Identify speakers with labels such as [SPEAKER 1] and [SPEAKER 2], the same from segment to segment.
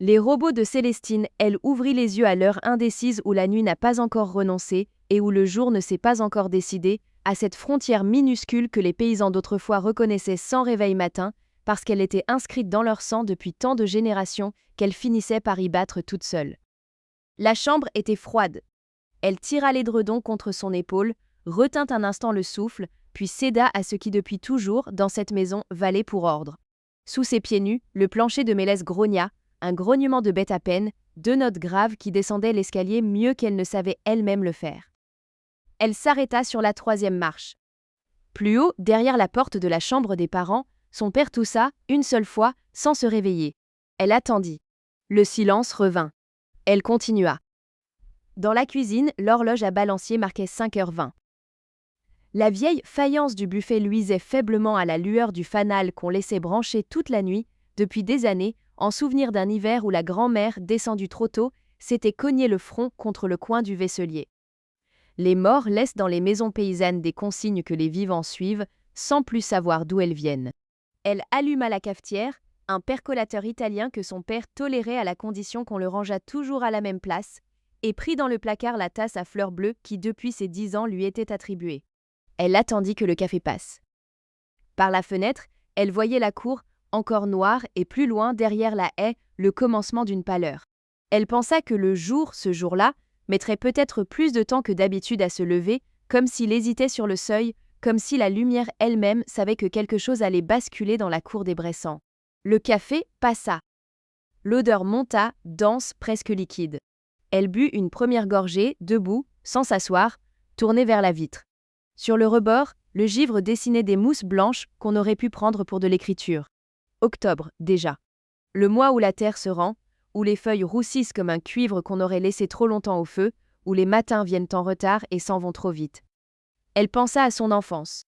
[SPEAKER 1] Les robots de Célestine, elle, ouvrit les yeux à l'heure indécise où la nuit n'a pas encore renoncé et où le jour ne s'est pas encore décidé, à cette frontière minuscule que les paysans d'autrefois reconnaissaient sans réveil matin, parce qu'elle était inscrite dans leur sang depuis tant de générations qu'elle finissait par y battre toute seule. La chambre était froide. Elle tira l'édredon contre son épaule, retint un instant le souffle, puis céda à ce qui depuis toujours, dans cette maison, valait pour ordre. Sous ses pieds nus, le plancher de Mélès grogna, un grognement de bête à peine, deux notes graves qui descendaient l'escalier mieux qu'elle ne savait elle-même le faire. Elle s'arrêta sur la 3e marche. Plus haut, derrière la porte de la chambre des parents, son père toussa, une seule fois, sans se réveiller. Elle attendit. Le silence revint. Elle continua. Dans la cuisine, l'horloge à balancier marquait 5h20. La vieille faïence du buffet luisait faiblement à la lueur du fanal qu'on laissait brancher toute la nuit, depuis des années, en souvenir d'un hiver où la grand-mère, descendue trop tôt, s'était cogné le front contre le coin du vaisselier. Les morts laissent dans les maisons paysannes des consignes que les vivants suivent, sans plus savoir d'où elles viennent. Elle alluma la cafetière, un percolateur italien que son père tolérait à la condition qu'on le rangeât toujours à la même place, et prit dans le placard la tasse à fleurs bleues qui depuis ses 10 ans lui était attribuée. Elle attendit que le café passe. Par la fenêtre, elle voyait la cour, encore noire, et plus loin, derrière la haie, le commencement d'une pâleur. Elle pensa que le jour, ce jour-là, mettrait peut-être plus de temps que d'habitude à se lever, comme s'il hésitait sur le seuil, comme si la lumière elle-même savait que quelque chose allait basculer dans la cour des Bressans. Le café passa. L'odeur monta, dense, presque liquide. Elle but une première gorgée, debout, sans s'asseoir, tournée vers la vitre. Sur le rebord, le givre dessinait des mousses blanches qu'on aurait pu prendre pour de l'écriture. Octobre, déjà. Le mois où la terre se rend, où les feuilles roussissent comme un cuivre qu'on aurait laissé trop longtemps au feu, où les matins viennent en retard et s'en vont trop vite. Elle pensa à son enfance.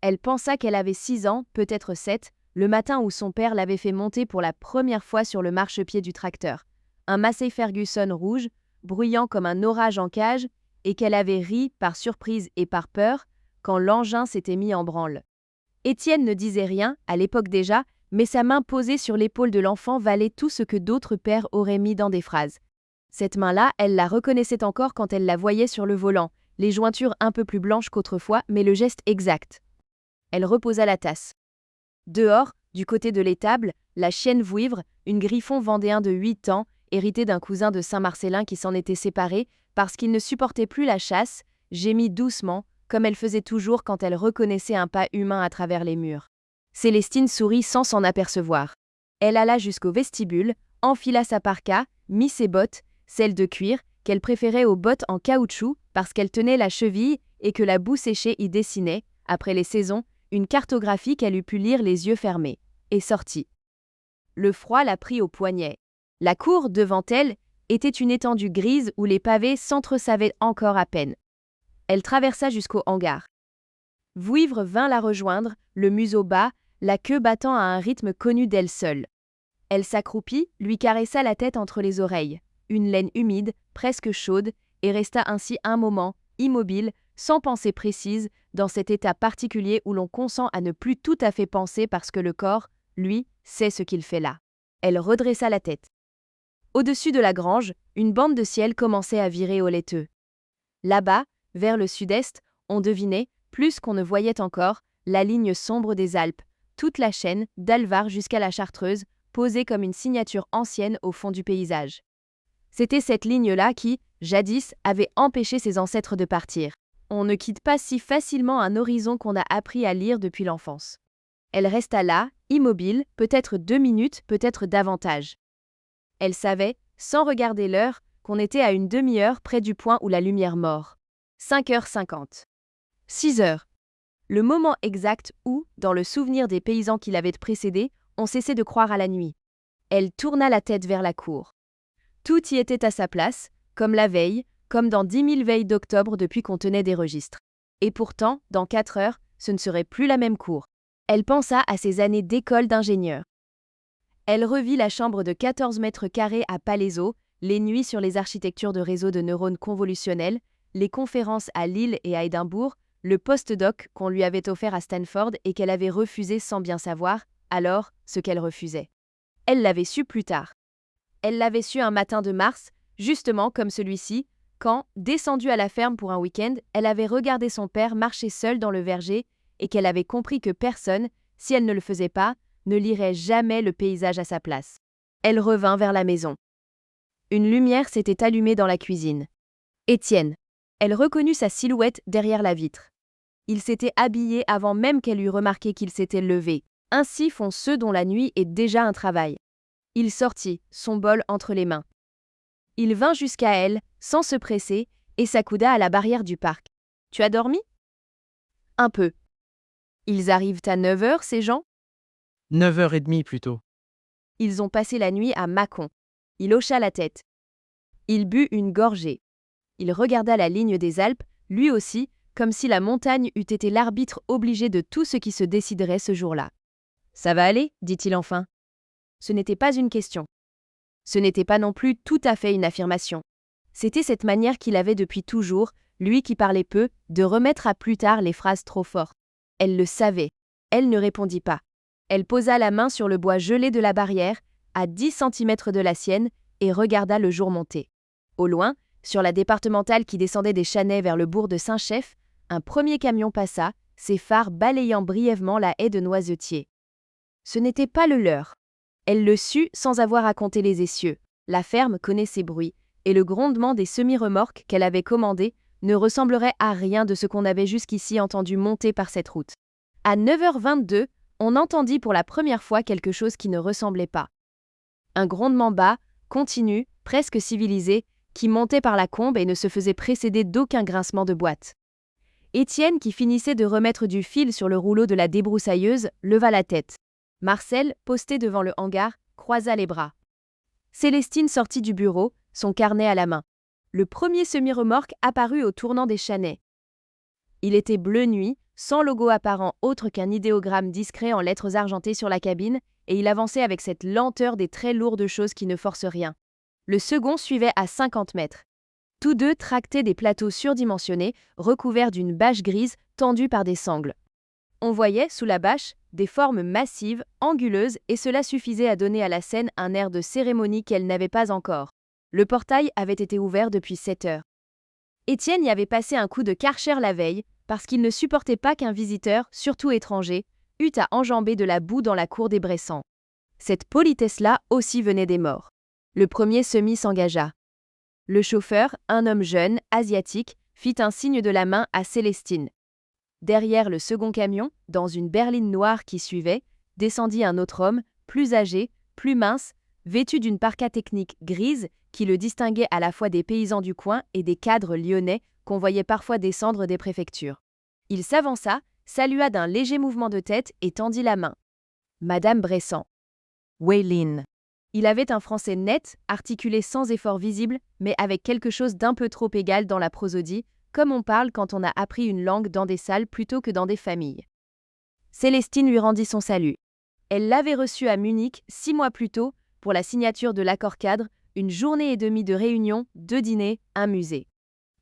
[SPEAKER 1] Elle pensa qu'elle avait 6 ans, peut-être 7, le matin où son père l'avait fait monter pour la première fois sur le marchepied du tracteur. Un Massey Ferguson rouge, bruyant comme un orage en cage, et qu'elle avait ri, par surprise et par peur, quand l'engin s'était mis en branle. Étienne ne disait rien, à l'époque déjà, mais sa main posée sur l'épaule de l'enfant valait tout ce que d'autres pères auraient mis dans des phrases. Cette main-là, elle la reconnaissait encore quand elle la voyait sur le volant, les jointures un peu plus blanches qu'autrefois, mais le geste exact. Elle reposa la tasse. Dehors, du côté de l'étable, la chienne vouivre, une griffon vendéen de 8 ans, héritée d'un cousin de Saint-Marcellin qui s'en était séparé, parce qu'il ne supportait plus la chasse, gémit doucement, comme elle faisait toujours quand elle reconnaissait un pas humain à travers les murs. Célestine sourit sans s'en apercevoir. Elle alla jusqu'au vestibule, enfila sa parka, mit ses bottes, celles de cuir, qu'elle préférait aux bottes en caoutchouc parce qu'elle tenait la cheville et que la boue séchée y dessinait, après les saisons, une cartographie qu'elle eût pu lire les yeux fermés, et sortit. Le froid la prit au poignet. La cour, devant elle, était une étendue grise où les pavés s'entresavaient encore à peine. Elle traversa jusqu'au hangar. Vouivre vint la rejoindre, le museau bas, la queue battant à un rythme connu d'elle seule. Elle s'accroupit, lui caressa la tête entre les oreilles, une laine humide, presque chaude, et resta ainsi un moment, immobile, sans pensée précise, dans cet état particulier où l'on consent à ne plus tout à fait penser parce que le corps, lui, sait ce qu'il fait là. Elle redressa la tête. Au-dessus de la grange, une bande de ciel commençait à virer au laiteux. Là-bas, vers le sud-est, on devinait, plus qu'on ne voyait encore, la ligne sombre des Alpes, toute la chaîne, d'Alvar jusqu'à la Chartreuse, posée comme une signature ancienne au fond du paysage. C'était cette ligne-là qui, jadis, avait empêché ses ancêtres de partir. On ne quitte pas si facilement un horizon qu'on a appris à lire depuis l'enfance. Elle resta là, immobile, peut-être 2 minutes, peut-être davantage. Elle savait, sans regarder l'heure, qu'on était à une demi-heure près du point où la lumière mord. 5h50. 6h. Le moment exact où, dans le souvenir des paysans qui l'avaient précédé, on cessait de croire à la nuit. Elle tourna la tête vers la cour. Tout y était à sa place, comme la veille, comme dans 10 000 veilles d'octobre depuis qu'on tenait des registres. Et pourtant, dans 4 heures, ce ne serait plus la même cour. Elle pensa à ses années d'école d'ingénieur. Elle revit la chambre de 14 mètres carrés à Palaiseau, les nuits sur les architectures de réseaux de neurones convolutionnels, les conférences à Lille et à Édimbourg, le post-doc qu'on lui avait offert à Stanford et qu'elle avait refusé sans bien savoir, alors, ce qu'elle refusait. Elle l'avait su plus tard. Elle l'avait su un matin de mars, justement comme celui-ci, quand, descendue à la ferme pour un week-end, elle avait regardé son père marcher seul dans le verger et qu'elle avait compris que personne, si elle ne le faisait pas, ne lirait jamais le paysage à sa place. Elle revint vers la maison. Une lumière s'était allumée dans la cuisine. Étienne. Elle reconnut sa silhouette derrière la vitre. Il s'était habillé avant même qu'elle eût remarqué qu'il s'était levé. Ainsi font ceux dont la nuit est déjà un travail. Il sortit, son bol entre les mains. Il vint jusqu'à elle, sans se presser, et s'accouda à la barrière du parc. « Tu as dormi ?»« Un peu. »« Ils arrivent à 9h, ces gens ?»«
[SPEAKER 2] 9h30 plutôt. »
[SPEAKER 1] Ils ont passé la nuit à Mâcon. Il hocha la tête. Il but une gorgée. Il regarda la ligne des Alpes, lui aussi, comme si la montagne eût été l'arbitre obligé de tout ce qui se déciderait ce jour-là. « Ça va aller ?» dit-il enfin. Ce n'était pas une question. Ce n'était pas non plus tout à fait une affirmation. C'était cette manière qu'il avait depuis toujours, lui qui parlait peu, de remettre à plus tard les phrases trop fortes. Elle le savait. Elle ne répondit pas. Elle posa la main sur le bois gelé de la barrière, à 10 centimètres de la sienne, et regarda le jour monter. Au loin, sur la départementale qui descendait des Chanais vers le bourg de Saint-Chef, un premier camion passa, ses phares balayant brièvement la haie de noisetiers. Ce n'était pas le leur. Elle le sut sans avoir à compter les essieux. La ferme connaît ses bruits, et le grondement des semi-remorques qu'elle avait commandées ne ressemblerait à rien de ce qu'on avait jusqu'ici entendu monter par cette route. À 9h22, on entendit pour la première fois quelque chose qui ne ressemblait pas. Un grondement bas, continu, presque civilisé, qui montait par la combe et ne se faisait précéder d'aucun grincement de boîte. Étienne, qui finissait de remettre du fil sur le rouleau de la débroussailleuse, leva la tête. Marcel, posté devant le hangar, croisa les bras. Célestine sortit du bureau, son carnet à la main. Le premier semi-remorque apparut au tournant des Chanais. Il était bleu nuit, sans logo apparent autre qu'un idéogramme discret en lettres argentées sur la cabine, et il avançait avec cette lenteur des très lourdes choses qui ne forcent rien. Le second suivait à 50 mètres. Tous deux tractaient des plateaux surdimensionnés, recouverts d'une bâche grise tendue par des sangles. On voyait, sous la bâche, des formes massives, anguleuses, et cela suffisait à donner à la scène un air de cérémonie qu'elle n'avait pas encore. Le portail avait été ouvert depuis 7 heures. Étienne y avait passé un coup de Karcher la veille, parce qu'il ne supportait pas qu'un visiteur, surtout étranger, eût à enjamber de la boue dans la cour des Bressans. Cette politesse-là aussi venait des morts. Le premier semi s'engagea. Le chauffeur, un homme jeune, asiatique, fit un signe de la main à Célestine. Derrière le second camion, dans une berline noire qui suivait, descendit un autre homme, plus âgé, plus mince, vêtu d'une parka technique grise qui le distinguait à la fois des paysans du coin et des cadres lyonnais qu'on voyait parfois descendre des préfectures. Il s'avança, salua d'un léger mouvement de tête et tendit la main. Madame Bressan. Weylin. Il avait un français net, articulé sans effort visible, mais avec quelque chose d'un peu trop égal dans la prosodie, comme on parle quand on a appris une langue dans des salles plutôt que dans des familles. Célestine lui rendit son salut. Elle l'avait reçu à Munich 6 mois plus tôt pour la signature de l'accord-cadre, une journée et demie de réunion, 2 dîners, un musée.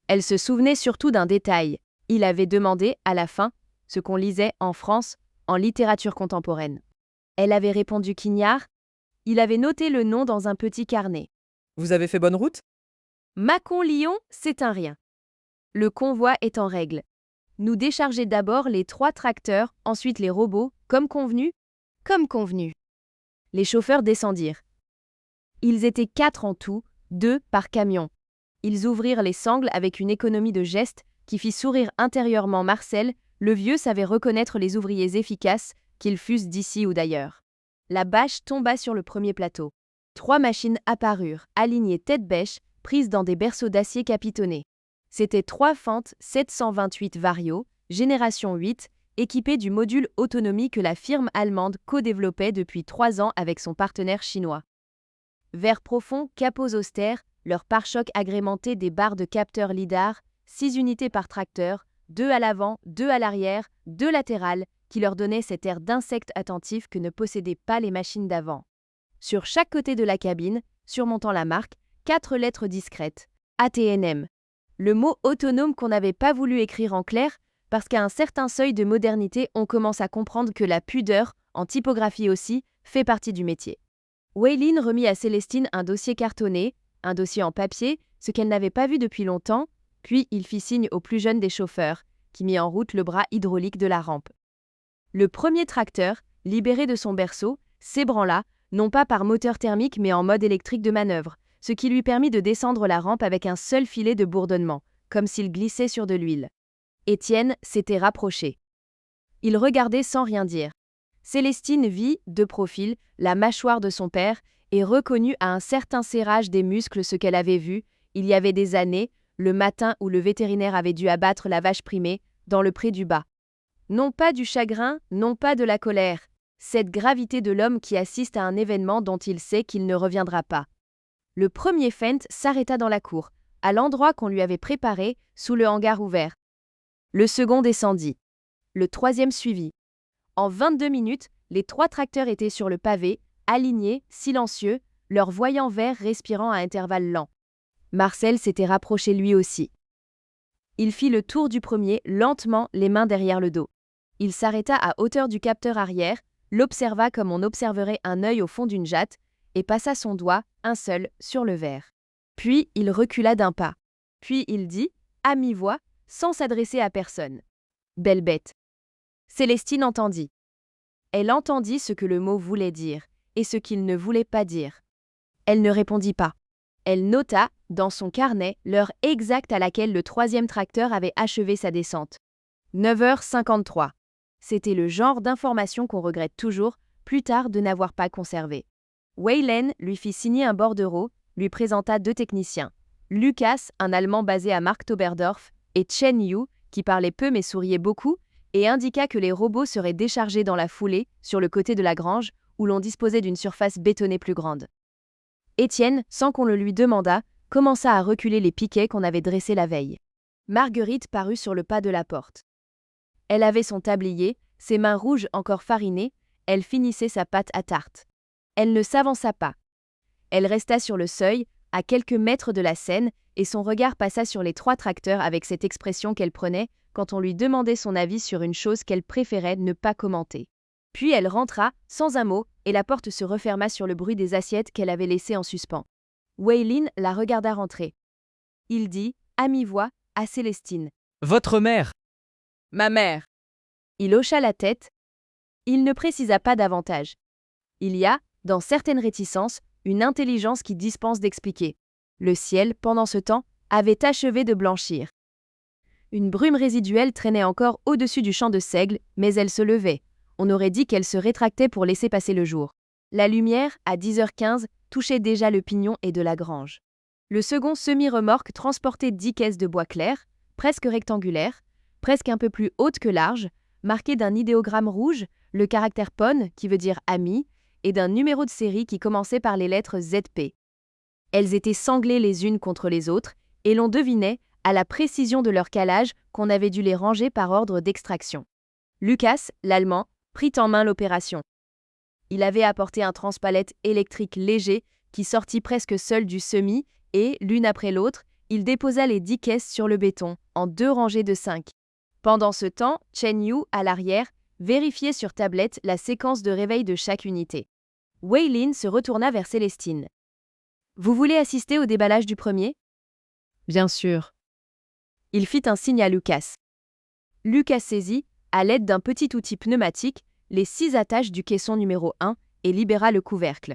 [SPEAKER 1] Elle se souvenait surtout d'un détail. Il avait demandé, à la fin, ce qu'on lisait en France, en littérature contemporaine. Elle avait répondu Quignard. Il avait noté le nom dans un petit carnet.
[SPEAKER 2] Vous avez fait bonne route ?
[SPEAKER 1] Mâcon-Lyon, c'est un rien. Le convoi est en règle. Nous décharger d'abord les 3 tracteurs, ensuite les robots, comme convenu ? Comme convenu. Les chauffeurs descendirent. Ils étaient 4 en tout, 2 par camion. Ils ouvrirent les sangles avec une économie de geste qui fit sourire intérieurement Marcel, le vieux savait reconnaître les ouvriers efficaces, qu'ils fussent d'ici ou d'ailleurs. La bâche tomba sur le premier plateau. 3 machines apparurent, alignées tête-bêche, prises dans des berceaux d'acier capitonnés. C'étaient 3 fentes 728 Vario, génération 8, équipées du module autonomie que la firme allemande co-développait depuis 3 ans avec son partenaire chinois. Verre profond, capots austères, leurs pare-chocs agrémentés des barres de capteurs lidar, 6 unités par tracteur, 2 à l'avant, 2 à l'arrière, 2 latérales, qui leur donnaient cet air d'insecte attentif que ne possédaient pas les machines d'avant. Sur chaque côté de la cabine, surmontant la marque, 4 lettres discrètes, ATNM. Le mot autonome qu'on n'avait pas voulu écrire en clair, parce qu'à un certain seuil de modernité, on commence à comprendre que la pudeur, en typographie aussi, fait partie du métier. Waylin remit à Célestine un dossier cartonné, un dossier en papier, ce qu'elle n'avait pas vu depuis longtemps, puis il fit signe au plus jeune des chauffeurs, qui mit en route le bras hydraulique de la rampe. Le premier tracteur, libéré de son berceau, s'ébranla, non pas par moteur thermique mais en mode électrique de manœuvre, ce qui lui permit de descendre la rampe avec un seul filet de bourdonnement, comme s'il glissait sur de l'huile. Étienne s'était rapproché. Il regardait sans rien dire. Célestine vit, de profil, la mâchoire de son père et reconnut à un certain serrage des muscles ce qu'elle avait vu, il y avait des années, le matin où le vétérinaire avait dû abattre la vache primée, dans le pré du bas. Non pas du chagrin, non pas de la colère, cette gravité de l'homme qui assiste à un événement dont il sait qu'il ne reviendra pas. Le premier Fent s'arrêta dans la cour, à l'endroit qu'on lui avait préparé, sous le hangar ouvert. Le second descendit. Le troisième suivit. En 22 minutes, les 3 tracteurs étaient sur le pavé, alignés, silencieux, leurs voyants verts respirant à intervalles lents. Marcel s'était rapproché lui aussi. Il fit le tour du premier, lentement, les mains derrière le dos. Il s'arrêta à hauteur du capteur arrière, l'observa comme on observerait un œil au fond d'une jatte, et passa son doigt, un seul, sur le verre. Puis il recula d'un pas. Puis il dit, à mi-voix, sans s'adresser à personne. « Belle bête !» Célestine entendit. Elle entendit ce que le mot voulait dire, et ce qu'il ne voulait pas dire. Elle ne répondit pas. Elle nota, dans son carnet, l'heure exacte à laquelle le 3e tracteur avait achevé sa descente. 9h53. C'était le genre d'information qu'on regrette toujours, plus tard de n'avoir pas conservé. Waylin lui fit signer un bordereau, lui présenta 2 techniciens. Lucas, un Allemand basé à Marktoberdorf, et Chen Yu, qui parlait peu mais souriait beaucoup, et indiqua que les robots seraient déchargés dans la foulée, sur le côté de la grange, où l'on disposait d'une surface bétonnée plus grande. Étienne, sans qu'on le lui demandât, commença à reculer les piquets qu'on avait dressés la veille. Marguerite parut sur le pas de la porte. Elle avait son tablier, ses mains rouges encore farinées, elle finissait sa pâte à tarte. Elle ne s'avança pas. Elle resta sur le seuil, à quelques mètres de la scène, et son regard passa sur les 3 tracteurs avec cette expression qu'elle prenait quand on lui demandait son avis sur une chose qu'elle préférait ne pas commenter. Puis elle rentra, sans un mot, et la porte se referma sur le bruit des assiettes qu'elle avait laissées en suspens. Waylin la regarda rentrer. Il dit, à mi-voix, à Célestine.
[SPEAKER 2] « Votre mère !»«
[SPEAKER 1] Ma mère !» Il hocha la tête. Il ne précisa pas davantage. Il y a, dans certaines réticences, une intelligence qui dispense d'expliquer. Le ciel, pendant ce temps, avait achevé de blanchir. Une brume résiduelle traînait encore au-dessus du champ de seigle, mais elle se levait. On aurait dit qu'elle se rétractait pour laisser passer le jour. La lumière, à 10h15, touchait déjà le pignon et de la grange. Le second semi-remorque transportait 10 caisses de bois clair, presque rectangulaires, presque un peu plus hautes que larges, marquées d'un idéogramme rouge, le caractère PON, qui veut dire ami, et d'un numéro de série qui commençait par les lettres ZP. Elles étaient sanglées les unes contre les autres, et l'on devinait, à la précision de leur calage, qu'on avait dû les ranger par ordre d'extraction. Lucas, l'Allemand, prit en main l'opération. Il avait apporté un transpalette électrique léger qui sortit presque seul du semi et, l'une après l'autre, il déposa les 10 caisses sur le béton, en 2 rangées de 5. Pendant ce temps, Chen Yu, à l'arrière, vérifiait sur tablette la séquence de réveil de chaque unité. Waylin se retourna vers Célestine. « Vous voulez assister au déballage du premier ?»«
[SPEAKER 2] Bien sûr. »
[SPEAKER 1] Il fit un signe à Lucas. Lucas saisit, à l'aide d'un petit outil pneumatique, les 6 attaches du caisson numéro 1 et libéra le couvercle.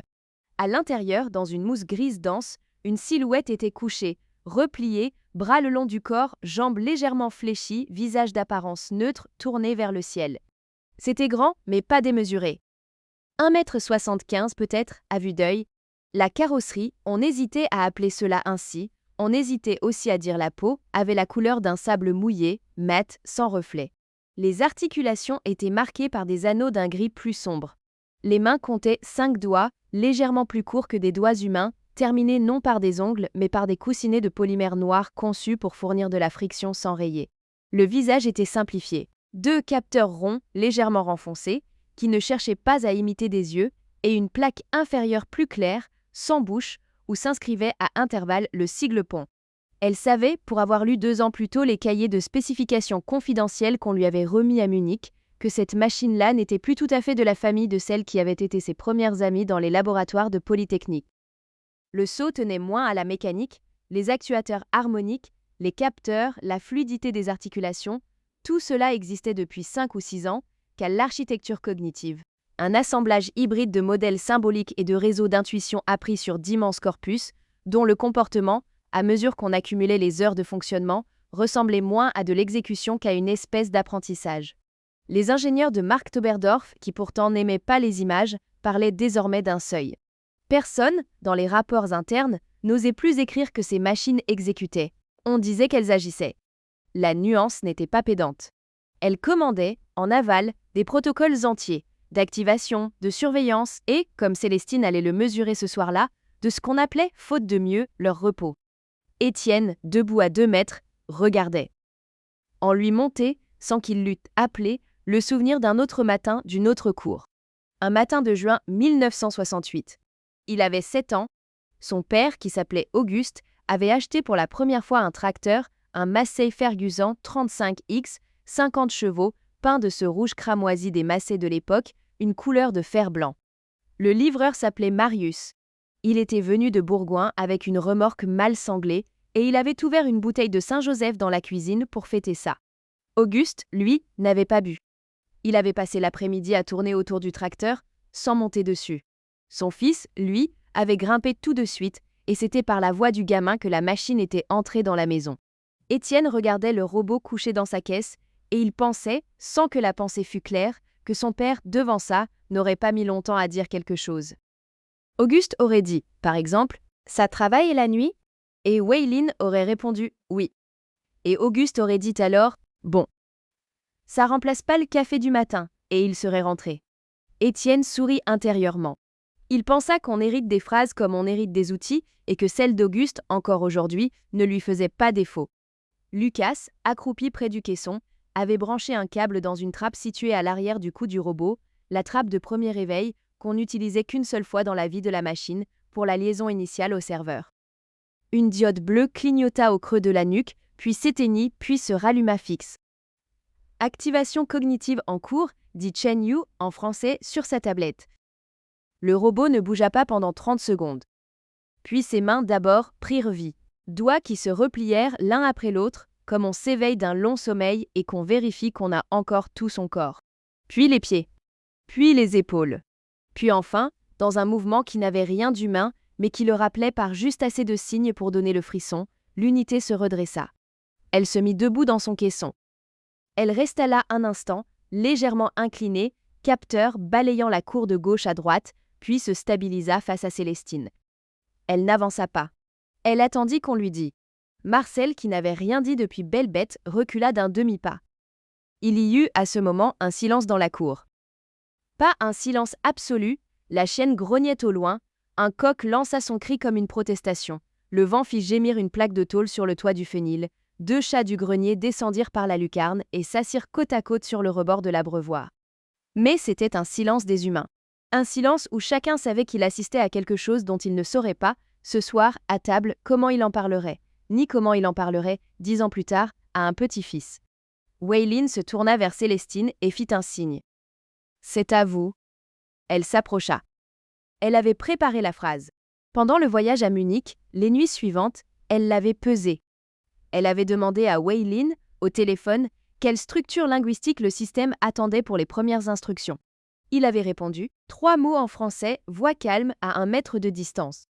[SPEAKER 1] À l'intérieur, dans une mousse grise dense, une silhouette était couchée, repliée, bras le long du corps, jambes légèrement fléchies, visage d'apparence neutre tourné vers le ciel. C'était grand, mais pas démesuré. 1,75 m peut-être, à vue d'œil. La carrosserie, on hésitait à appeler cela ainsi, on hésitait aussi à dire la peau, avait la couleur d'un sable mouillé, mat, sans reflet. Les articulations étaient marquées par des anneaux d'un gris plus sombre. Les mains comptaient 5 doigts, légèrement plus courts que des doigts humains, terminés non par des ongles mais par des coussinets de polymère noir conçus pour fournir de la friction sans rayer. Le visage était simplifié. 2 capteurs ronds, légèrement renfoncés, qui ne cherchaient pas à imiter des yeux, et une plaque inférieure plus claire, sans bouche, où s'inscrivait à intervalles le sigle PON. Elle savait, pour avoir lu 2 ans plus tôt les cahiers de spécifications confidentielles qu'on lui avait remis à Munich, que cette machine-là n'était plus tout à fait de la famille de celles qui avaient été ses premières amies dans les laboratoires de Polytechnique. Le seau tenait moins à la mécanique, les actuateurs harmoniques, les capteurs, la fluidité des articulations, tout cela existait depuis 5 ou 6 ans, qu'à l'architecture cognitive. Un assemblage hybride de modèles symboliques et de réseaux d'intuition appris sur d'immenses corpus, dont le comportement, à mesure qu'on accumulait les heures de fonctionnement, ressemblait moins à de l'exécution qu'à une espèce d'apprentissage. Les ingénieurs de Mark Toberdorf, qui pourtant n'aimaient pas les images, parlaient désormais d'un seuil. Personne, dans les rapports internes, n'osait plus écrire que ces machines exécutaient. On disait qu'elles agissaient. La nuance n'était pas pédante. Elles commandaient, en aval, des protocoles entiers, d'activation, de surveillance et, comme Célestine allait le mesurer ce soir-là, de ce qu'on appelait, faute de mieux, leur repos. Étienne, debout à 2 mètres, regardait. En lui montait, sans qu'il l'eût appelé, le souvenir d'un autre matin d'une autre cour. Un matin de juin 1968. Il avait 7 ans. Son père, qui s'appelait Auguste, avait acheté pour la première fois un tracteur, un Massey Ferguson 35X, 50 chevaux, peint de ce rouge cramoisi des Massey de l'époque, une couleur de fer blanc. Le livreur s'appelait Marius. Il était venu de Bourgoin avec une remorque mal sanglée et il avait ouvert une bouteille de Saint-Joseph dans la cuisine pour fêter ça. Auguste, lui, n'avait pas bu. Il avait passé l'après-midi à tourner autour du tracteur, sans monter dessus. Son fils, lui, avait grimpé tout de suite et c'était par la voix du gamin que la machine était entrée dans la maison. Étienne regardait le robot couché dans sa caisse et il pensait, sans que la pensée fût claire, que son père, devant ça, n'aurait pas mis longtemps à dire quelque chose. Auguste aurait dit, par exemple, « Ça travaille la nuit ?» et Waylin aurait répondu « Oui ». Et Auguste aurait dit alors « Bon. » Ça remplace pas le café du matin, et il serait rentré. Étienne sourit intérieurement. Il pensa qu'on hérite des phrases comme on hérite des outils, et que celle d'Auguste, encore aujourd'hui, ne lui faisait pas défaut. Lucas, accroupi près du caisson, avait branché un câble dans une trappe située à l'arrière du cou du robot, la trappe de premier réveil qu'on n'utilisait qu'une seule fois dans la vie de la machine, pour la liaison initiale au serveur. Une diode bleue clignota au creux de la nuque, puis s'éteignit, puis se ralluma fixe. Activation cognitive en cours, dit Chen Yu, en français, sur sa tablette. Le robot ne bougea pas pendant 30 secondes. Puis ses mains d'abord prirent vie. Doigts qui se replièrent l'un après l'autre, comme on s'éveille d'un long sommeil et qu'on vérifie qu'on a encore tout son corps. Puis les pieds. Puis les épaules. Puis enfin, dans un mouvement qui n'avait rien d'humain, mais qui le rappelait par juste assez de signes pour donner le frisson, l'unité se redressa. Elle se mit debout dans son caisson. Elle resta là un instant, légèrement inclinée, capteur balayant la cour de gauche à droite, puis se stabilisa face à Célestine. Elle n'avança pas. Elle attendit qu'on lui dît. Marcel, qui n'avait rien dit depuis belle bête, recula d'un demi-pas. Il y eut, à ce moment, un silence dans la cour. Pas un silence absolu, la chienne grognait au loin, un coq lança son cri comme une protestation, le vent fit gémir une plaque de tôle sur le toit du fenil, 2 chats du grenier descendirent par la lucarne et s'assirent côte à côte sur le rebord de l'abreuvoir. Mais c'était un silence des humains. Un silence où chacun savait qu'il assistait à quelque chose dont il ne saurait pas, ce soir, à table, comment il en parlerait, ni comment il en parlerait, 10 ans plus tard, à un petit-fils. Waylin se tourna vers Célestine et fit un signe. « C'est à vous. » Elle s'approcha. Elle avait préparé la phrase. Pendant le voyage à Munich, les nuits suivantes, elle l'avait pesée. Elle avait demandé à Waylin, au téléphone, quelle structure linguistique le système attendait pour les premières instructions. Il avait répondu « 3 mots en français, voix calme à 1 mètre de distance ».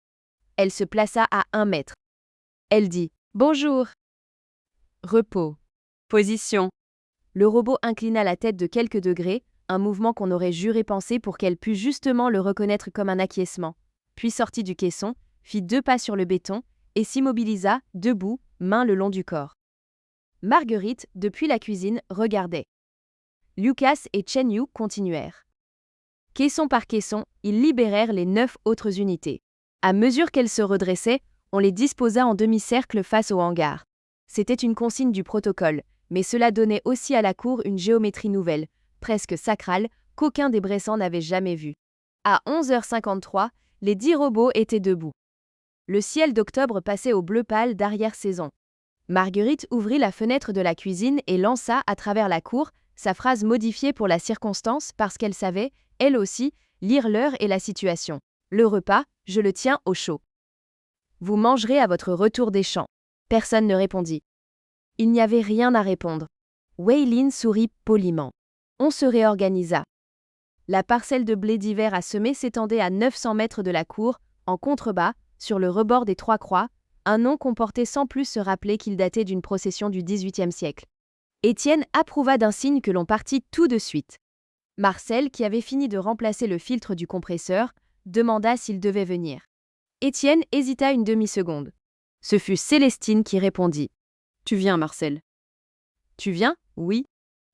[SPEAKER 1] Elle se plaça à 1 mètre. Elle dit « Bonjour ». Repos. Position. Le robot inclina la tête de quelques degrés, un mouvement qu'on aurait juré penser pour qu'elle pût justement le reconnaître comme un acquiescement, puis sortit du caisson, fit 2 pas sur le béton et s'immobilisa, debout, main le long du corps. Marguerite, depuis la cuisine, regardait. Lucas et Chen Yu continuèrent. Caisson par caisson, ils libérèrent les 9 autres unités. À mesure qu'elles se redressaient, on les disposa en demi-cercle face au hangar. C'était une consigne du protocole, mais cela donnait aussi à la cour une géométrie nouvelle, presque sacrale, qu'aucun des Bressans n'avait jamais vue. À 11h53, les 10 robots étaient debout. Le ciel d'octobre passait au bleu pâle d'arrière-saison. Marguerite ouvrit la fenêtre de la cuisine et lança à travers la cour sa phrase modifiée pour la circonstance parce qu'elle savait, elle aussi, lire l'heure et la situation. Le repas, je le tiens au chaud. Vous mangerez à votre retour des champs. Personne ne répondit. Il n'y avait rien à répondre. Wei Lin sourit poliment. On se réorganisa. La parcelle de blé d'hiver à semer s'étendait à 900 mètres de la cour, en contrebas, sur le rebord des Trois Croix, un nom qu'on portait sans plus se rappeler qu'il datait d'une procession du XVIIIe siècle. Étienne approuva d'un signe que l'on partit tout de suite. Marcel, qui avait fini de remplacer le filtre du compresseur, demanda s'il devait venir. Étienne hésita une demi-seconde. Ce fut Célestine qui répondit. « Tu viens, Marcel. »« Tu viens ? Oui. »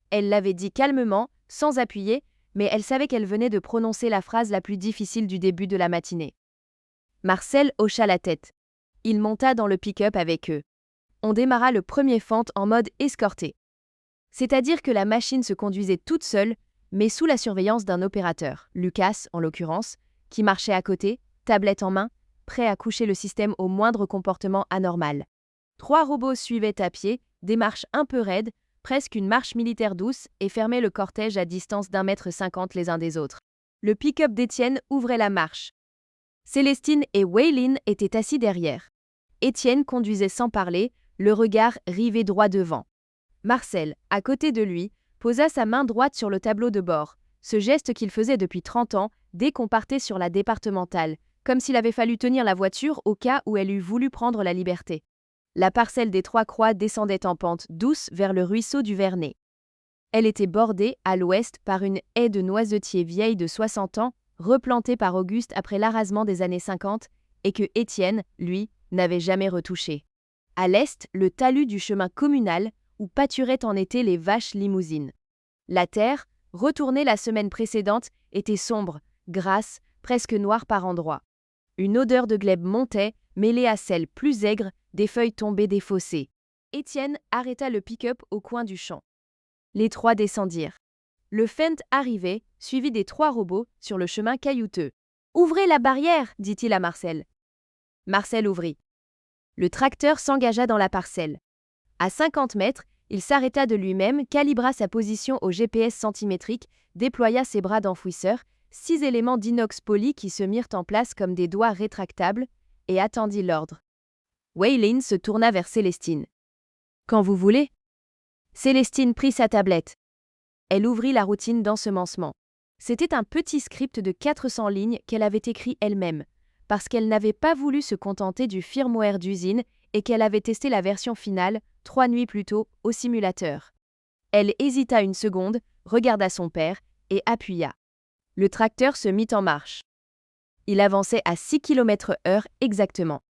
[SPEAKER 1] Elle l'avait dit calmement, sans appuyer, mais elle savait qu'elle venait de prononcer la phrase la plus difficile du début de la matinée. Marcel hocha la tête. Il monta dans le pick-up avec eux. On démarra le premier fente en mode escorté. C'est-à-dire que la machine se conduisait toute seule, mais sous la surveillance d'un opérateur, Lucas en l'occurrence, qui marchait à côté, tablette en main, prêt à coucher le système au moindre comportement anormal. 3 robots suivaient à pied, des marches un peu raides, presque une marche militaire douce, et fermaient le cortège à distance d'1,50 m les uns des autres. Le pick-up d'Étienne ouvrait la marche. Célestine et Wei Lin étaient assis derrière. Étienne conduisait sans parler, le regard rivé droit devant. Marcel, à côté de lui, posa sa main droite sur le tableau de bord, ce geste qu'il faisait depuis 30 ans, dès qu'on partait sur la départementale, comme s'il avait fallu tenir la voiture au cas où elle eût voulu prendre la liberté. La parcelle des Trois Croix descendait en pente douce vers le ruisseau du Vernet. Elle était bordée, à l'ouest, par une haie de noisetiers vieille de 60 ans, replantée par Auguste après l'arasement des années 50, et que Étienne, lui, n'avait jamais retouchée. À l'est, le talus du chemin communal, où pâturaient en été les vaches limousines. La terre, retournée la semaine précédente, était sombre, grasse, presque noire par endroits. Une odeur de glèbe montait, mêlée à celle plus aigre des feuilles tombées des fossés. Étienne arrêta le pick-up au coin du champ. Les 3 descendirent. Le Fent arrivait, suivi des 3 robots, sur le chemin caillouteux. « Ouvrez la barrière !» dit-il à Marcel. Marcel ouvrit. Le tracteur s'engagea dans la parcelle. À 50 mètres, il s'arrêta de lui-même, calibra sa position au GPS centimétrique, déploya ses bras d'enfouisseur, 6 éléments d'inox poli qui se mirent en place comme des doigts rétractables, et attendit l'ordre. Wei Lin se tourna vers Célestine. « Quand vous voulez. » Célestine prit sa tablette. Elle ouvrit la routine d'ensemencement. C'était un petit script de 400 lignes qu'elle avait écrit elle-même, parce qu'elle n'avait pas voulu se contenter du firmware d'usine et qu'elle avait testé la version finale, 3 nuits plus tôt, au simulateur. Elle hésita une seconde, regarda son père et appuya. Le tracteur se mit en marche. Il avançait à 6 km/h exactement.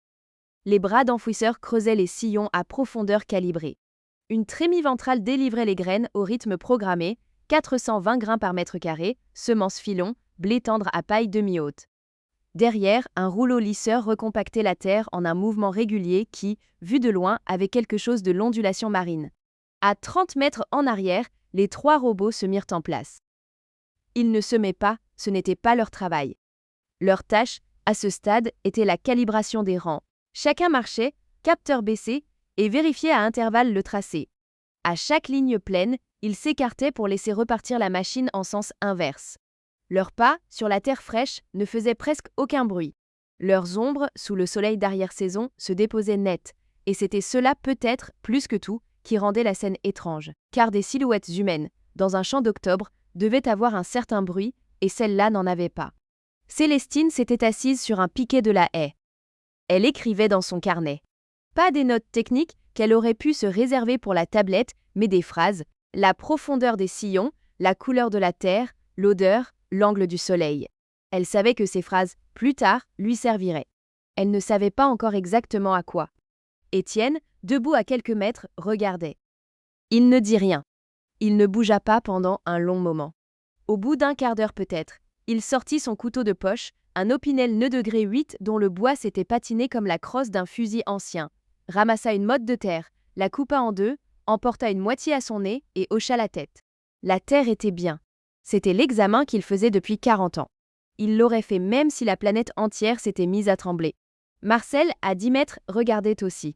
[SPEAKER 1] Les bras d'enfouisseur creusaient les sillons à profondeur calibrée. Une trémie ventrale délivrait les graines au rythme programmé, 420 grains par mètre carré, semences filon, blé tendre à paille demi-haute. Derrière, un rouleau lisseur recompactait la terre en un mouvement régulier qui, vu de loin, avait quelque chose de l'ondulation marine. À 30 mètres en arrière, les 3 robots se mirent en place. Ils ne semaient pas, ce n'était pas leur travail. Leur tâche, à ce stade, était la calibration des rangs. Chacun marchait, capteur baissé, et vérifiait à intervalles le tracé. À chaque ligne pleine, ils s'écartaient pour laisser repartir la machine en sens inverse. Leurs pas, sur la terre fraîche, ne faisaient presque aucun bruit. Leurs ombres, sous le soleil d'arrière-saison, se déposaient net, et c'était cela peut-être, plus que tout, qui rendait la scène étrange. Car des silhouettes humaines, dans un champ d'octobre, devaient avoir un certain bruit, et celle-là n'en avait pas. Célestine s'était assise sur un piquet de la haie. Elle écrivait dans son carnet. Pas des notes techniques qu'elle aurait pu se réserver pour la tablette, mais des phrases, la profondeur des sillons, la couleur de la terre, l'odeur, l'angle du soleil. Elle savait que ces phrases, plus tard, lui serviraient. Elle ne savait pas encore exactement à quoi. Étienne, debout à quelques mètres, regardait. Il ne dit rien. Il ne bougea pas pendant un long moment. Au bout d'un quart d'heure peut-être, il sortit son couteau de poche, un Opinel nœud degré 8 dont le bois s'était patiné comme la crosse d'un fusil ancien, ramassa une motte de terre, la coupa en 2, emporta une moitié à son nez et hocha la tête. La terre était bien. C'était l'examen qu'il faisait depuis 40 ans. Il l'aurait fait même si la planète entière s'était mise à trembler. Marcel, à 10 mètres, regardait aussi.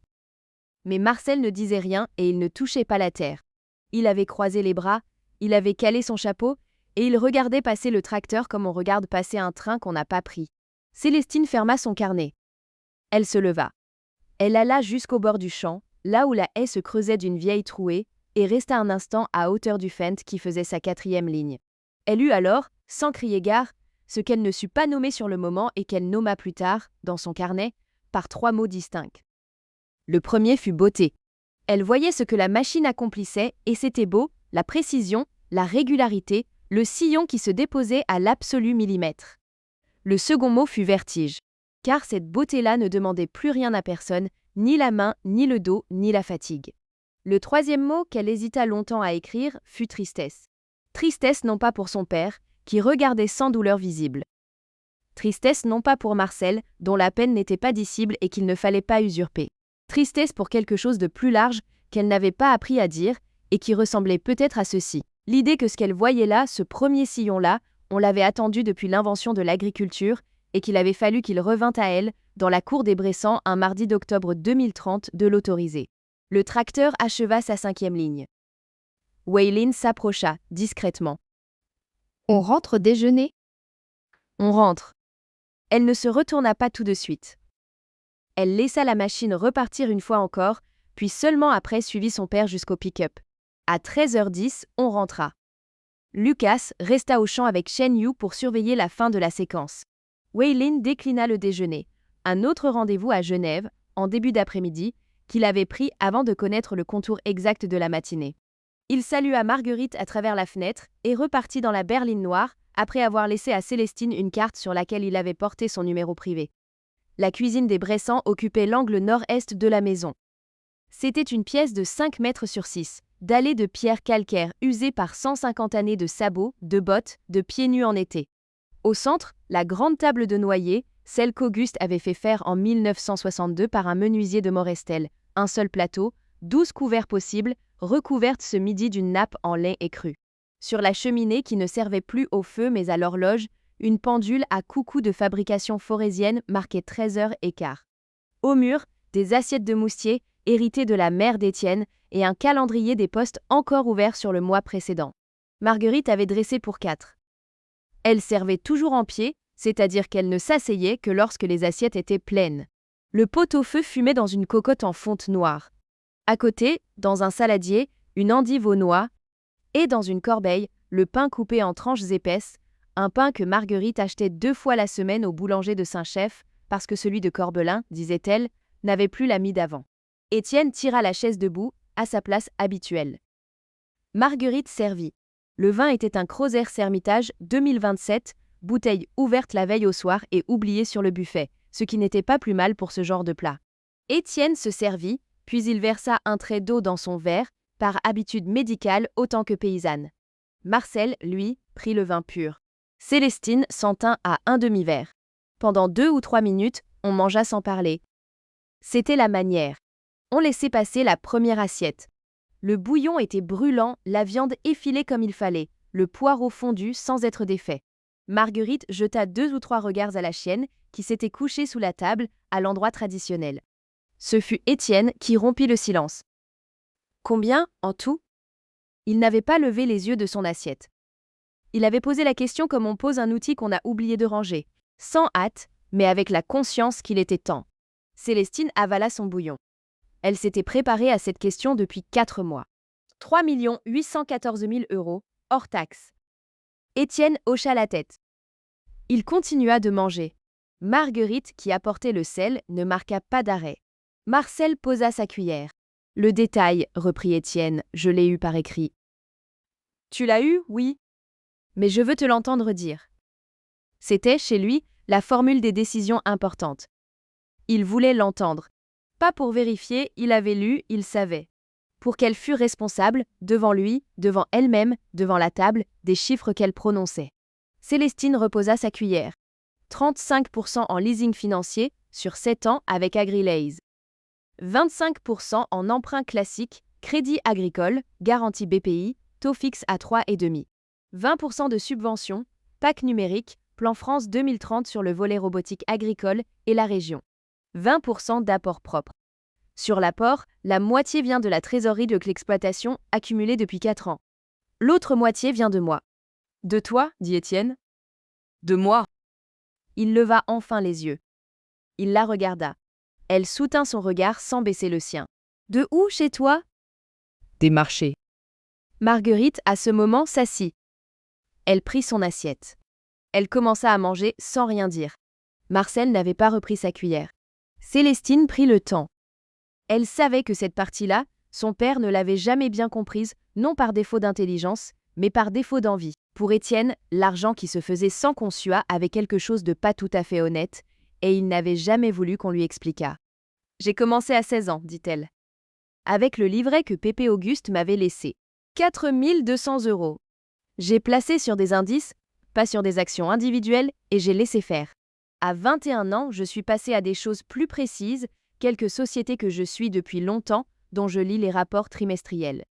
[SPEAKER 1] Mais Marcel ne disait rien et il ne touchait pas la terre. Il avait croisé les bras, Il avait calé son chapeau et il regardait passer le tracteur comme on regarde passer un train qu'on n'a pas pris. Célestine ferma son carnet. Elle se leva. Elle alla jusqu'au bord du champ, là où la haie se creusait d'une vieille trouée, et resta un instant à hauteur du Fent qui faisait sa 4e ligne. Elle eut alors, sans crier gare, ce qu'elle ne sut pas nommer sur le moment et qu'elle nomma plus tard, dans son carnet, par 3 mots distincts. Le premier fut beauté. Elle voyait ce que la machine accomplissait, et c'était beau, la précision, la régularité, le sillon qui se déposait à l'absolu millimètre. Le second mot fut vertige, car cette beauté-là ne demandait plus rien à personne, ni la main, ni le dos, ni la fatigue. Le troisième mot qu'elle hésita longtemps à écrire fut tristesse. Tristesse non pas pour son père, qui regardait sans douleur visible. Tristesse non pas pour Marcel, dont la peine n'était pas dissible et qu'il ne fallait pas usurper. Tristesse pour quelque chose de plus large qu'elle n'avait pas appris à dire et qui ressemblait peut-être à ceci. L'idée que ce qu'elle voyait là, ce premier sillon-là, on l'avait attendu depuis l'invention de l'agriculture et qu'il avait fallu qu'il revînt à elle, dans la cour des Bressans un mardi d'octobre 2030, de l'autoriser. Le tracteur acheva sa 5e ligne. Waylin s'approcha, discrètement. « On rentre déjeuner ?»« On rentre. » Elle ne se retourna pas tout de suite. Elle laissa la machine repartir une fois encore, puis seulement après suivit son père jusqu'au pick-up. À 13h10, on rentra. Lucas resta au champ avec Shen Yu pour surveiller la fin de la séquence. Waylin déclina le déjeuner, un autre rendez-vous à Genève, en début d'après-midi, qu'il avait pris avant de connaître le contour exact de la matinée. Il salua Marguerite à travers la fenêtre et repartit dans la berline noire, après avoir laissé à Célestine une carte sur laquelle il avait porté son numéro privé. La cuisine des Bressans occupait l'angle nord-est de la maison. C'était une pièce de 5 mètres sur 6, dallée de pierre calcaire usée par 150 années de sabots, de bottes, de pieds nus en été. Au centre, la grande table de noyer, celle qu'Auguste avait fait faire en 1962 par un menuisier de Morestel, un seul plateau, 12 couverts possibles, recouverte ce midi d'une nappe en lin écru. Sur la cheminée qui ne servait plus au feu mais à l'horloge, une pendule à coucou de fabrication forésienne marquait 13h15. Au mur, des assiettes de moustier, héritées de la mère d'Étienne, et un calendrier des postes encore ouvert sur le mois précédent. Marguerite avait dressé pour 4. Elle servait toujours en pied, c'est-à-dire qu'elle ne s'asseyait que lorsque les assiettes étaient pleines. Le pot-au-feu fumait dans une cocotte en fonte noire. À côté, dans un saladier, une endive aux noix, et dans une corbeille, le pain coupé en tranches épaisses, un pain que Marguerite achetait 2 fois la semaine au boulanger de Saint-Chef, parce que celui de Corbelin, disait-elle, n'avait plus la mie d'avant. Étienne tira la chaise debout, à sa place habituelle. Marguerite servit. Le vin était un Crozère Hermitage 2027, bouteille ouverte la veille au soir et oubliée sur le buffet, ce qui n'était pas plus mal pour ce genre de plat. Étienne se servit, puis il versa un trait d'eau dans son verre, par habitude médicale autant que paysanne. Marcel, lui, prit le vin pur. Célestine s'en tint à un demi-verre. Pendant 2 ou 3 minutes, on mangea sans parler. C'était la manière. On laissait passer la première assiette. Le bouillon était brûlant, la viande effilée comme il fallait, le poireau fondu sans être défait. Marguerite jeta 2 ou 3 regards à la chienne, qui s'était couchée sous la table, à l'endroit traditionnel. Ce fut Étienne qui rompit le silence. Combien, en tout ? Il n'avait pas levé les yeux de son assiette. Il avait posé la question comme on pose un outil qu'on a oublié de ranger, sans hâte, mais avec la conscience qu'il était temps. Célestine avala son bouillon. Elle s'était préparée à cette question depuis 4 mois. 3 814 000 €, hors taxe. Étienne hocha la tête. Il continua de manger. Marguerite, qui apportait le sel, ne marqua pas d'arrêt. Marcel posa sa cuillère. Le détail, reprit Étienne, je l'ai eu par écrit. Tu l'as eu, oui. Mais je veux te l'entendre dire. C'était, chez lui, la formule des décisions importantes. Il voulait l'entendre. Pas pour vérifier, il avait lu, il savait. Pour qu'elle fût responsable, devant lui, devant elle-même, devant la table, des chiffres qu'elle prononçait. Célestine reposa sa cuillère. 35% en leasing financier, sur 7 ans avec AgriLays. 25% en emprunt classique, crédit agricole, garantie BPI, taux fixe à 3,5. 20% de subventions, PAC numérique, Plan France 2030 sur le volet robotique agricole et la région. 20% d'apport propre. Sur l'apport, la moitié vient de la trésorerie de l'exploitation accumulée depuis 4 ans. L'autre moitié vient de moi. De toi, dit Étienne.
[SPEAKER 2] De moi.
[SPEAKER 1] Il leva enfin les yeux. Il la regarda. Elle soutint son regard sans baisser le sien. De où chez toi?
[SPEAKER 2] Des marchés.
[SPEAKER 1] Marguerite, à ce moment, s'assit. Elle prit son assiette. Elle commença à manger sans rien dire. Marcel n'avait pas repris sa cuillère. Célestine prit le temps. Elle savait que cette partie-là, son père ne l'avait jamais bien comprise, non par défaut d'intelligence, mais par défaut d'envie. Pour Étienne, l'argent qui se faisait sans qu'on suât avait quelque chose de pas tout à fait honnête, et il n'avait jamais voulu qu'on lui expliquât. J'ai commencé à 16 ans, dit-elle. Avec le livret que Pépé Auguste m'avait laissé. 4 200 €. J'ai placé sur des indices, pas sur des actions individuelles, et j'ai laissé faire. À 21 ans, je suis passé à des choses plus précises, quelques sociétés que je suis depuis longtemps, dont je lis les rapports trimestriels.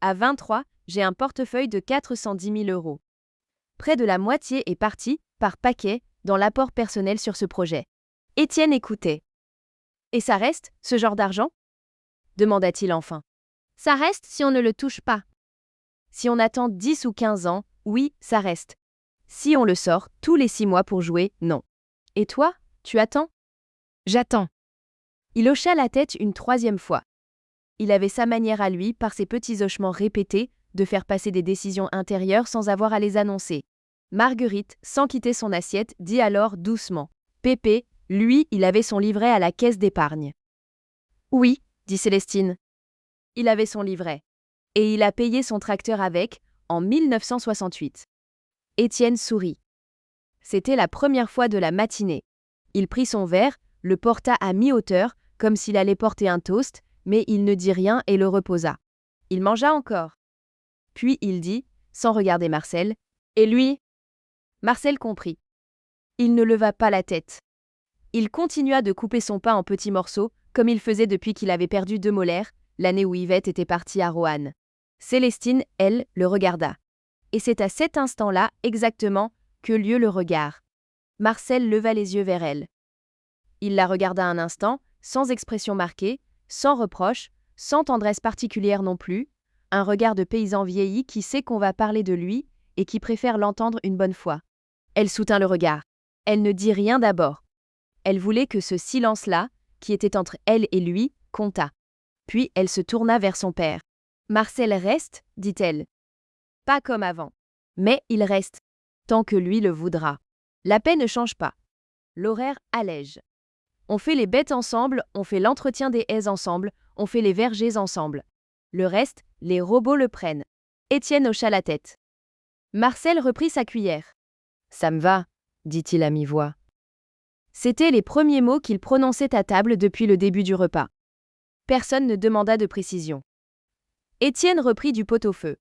[SPEAKER 1] À 23, j'ai un portefeuille de 410 000 €. Près de la moitié est partie, par paquet, dans l'apport personnel sur ce projet. Étienne écoutait. Et ça reste, ce genre d'argent? Demanda-t-il enfin. Ça reste si on ne le touche pas. Si on attend 10 ou 15 ans, oui, ça reste. Si on le sort tous les 6 mois pour jouer, non. Et toi, tu attends?
[SPEAKER 2] J'attends.
[SPEAKER 1] Il hocha la tête une troisième fois. Il avait sa manière à lui, par ses petits hochements répétés, de faire passer des décisions intérieures sans avoir à les annoncer. Marguerite, sans quitter son assiette, dit alors doucement. Pépé, lui, il avait son livret à la caisse d'épargne. Oui, dit Célestine. Il avait son livret. Et il a payé son tracteur avec, en 1968. Étienne sourit. C'était la première fois de la matinée. Il prit son verre, le porta à mi-hauteur, comme s'il allait porter un toast, mais il ne dit rien et le reposa. Il mangea encore. Puis il dit, sans regarder Marcel, « Et lui ?» Marcel comprit. Il ne leva pas la tête. Il continua de couper son pain en petits morceaux, comme il faisait depuis qu'il avait perdu 2 molaires, l'année où Yvette était partie à Roanne. Célestine, elle, le regarda. Et c'est à cet instant-là, exactement, qu'eut lieu le regard. Marcel leva les yeux vers elle. Il la regarda un instant, sans expression marquée, sans reproche, sans tendresse particulière non plus, un regard de paysan vieilli qui sait qu'on va parler de lui et qui préfère l'entendre une bonne fois. Elle soutint le regard. Elle ne dit rien d'abord. Elle voulait que ce silence-là, qui était entre elle et lui, comptât. Puis elle se tourna vers son père. « Marcel reste, dit-elle. Pas comme avant. Mais il reste, tant que lui le voudra. La paix ne change pas. L'horaire allège. On fait les bêtes ensemble, on fait l'entretien des haies ensemble, on fait les vergers ensemble. Le reste, les robots le prennent. » Étienne hocha la tête. Marcel reprit sa cuillère. « Ça me va, » dit-il à mi-voix. C'étaient les premiers mots qu'il prononçait à table depuis le début du repas. Personne ne demanda de précision. Étienne reprit du pot-au-feu.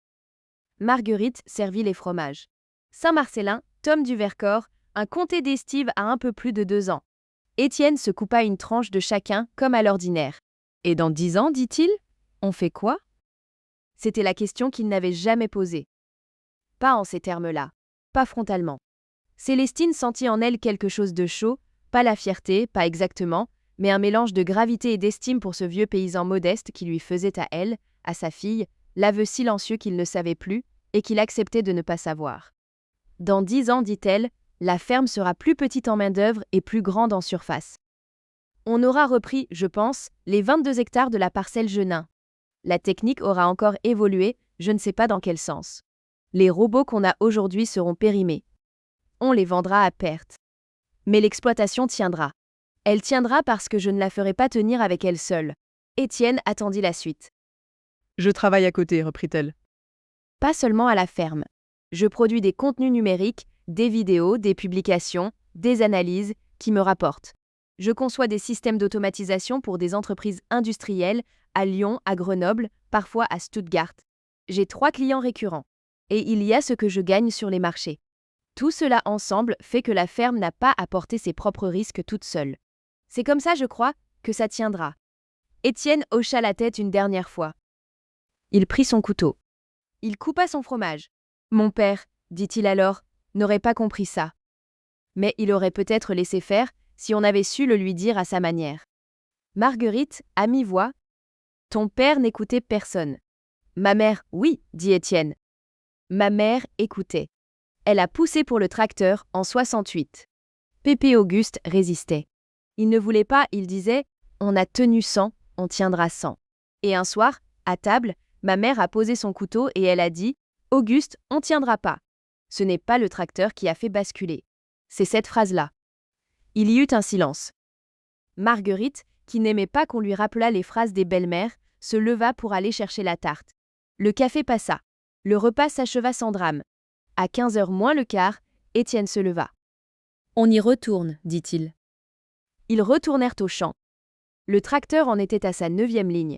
[SPEAKER 1] Marguerite servit les fromages. Saint-Marcellin, Tom du Vercors, un comté d'estive à un peu plus de 2 ans. Étienne se coupa une tranche de chacun, comme à l'ordinaire. Et dans 10 ans, dit-il, on fait quoi? C'était la question qu'il n'avait jamais posée. Pas en ces termes-là. Pas frontalement. Célestine sentit en elle quelque chose de chaud, pas la fierté, pas exactement, mais un mélange de gravité et d'estime pour ce vieux paysan modeste qui lui faisait à elle, à sa fille, l'aveu silencieux qu'il ne savait plus et qu'il acceptait de ne pas savoir. Dans 10 ans, dit-elle, la ferme sera plus petite en main-d'œuvre et plus grande en surface. On aura repris, je pense, les 22 hectares de la parcelle Genin. La technique aura encore évolué, je ne sais pas dans quel sens. Les robots qu'on a aujourd'hui seront périmés. On les vendra à perte. Mais l'exploitation tiendra. Elle tiendra parce que je ne la ferai pas tenir avec elle seule. Étienne attendit la suite.
[SPEAKER 2] Je travaille à côté, reprit-elle.
[SPEAKER 1] Pas seulement à la ferme. Je produis des contenus numériques, des vidéos, des publications, des analyses qui me rapportent. Je conçois des systèmes d'automatisation pour des entreprises industrielles à Lyon, à Grenoble, parfois à Stuttgart. J'ai 3 clients récurrents. Et il y a ce que je gagne sur les marchés. Tout cela ensemble fait que la ferme n'a pas à porter ses propres risques toute seule. C'est comme ça, je crois, que ça tiendra. Étienne hocha la tête une dernière fois. Il prit son couteau. Il coupa son fromage. Mon père, dit-il alors, n'aurait pas compris ça. Mais il aurait peut-être laissé faire si on avait su le lui dire à sa manière. Marguerite, à mi-voix. Ton père n'écoutait personne. Ma mère, oui, dit Étienne. Ma mère écoutait. Elle a poussé pour le tracteur en 68. Pépé Auguste résistait. Il ne voulait pas, il disait « On a tenu 100, on tiendra 100 ». Et un soir, à table, ma mère a posé son couteau et elle a dit « Auguste, on tiendra pas ». Ce n'est pas le tracteur qui a fait basculer. C'est cette phrase-là. Il y eut un silence. Marguerite, qui n'aimait pas qu'on lui rappelât les phrases des belles-mères, se leva pour aller chercher la tarte. Le café passa. Le repas s'acheva sans drame. À 15h moins le quart, Étienne se leva. « On y retourne, dit-il. » Ils retournèrent au champ. Le tracteur en était à sa 9e ligne.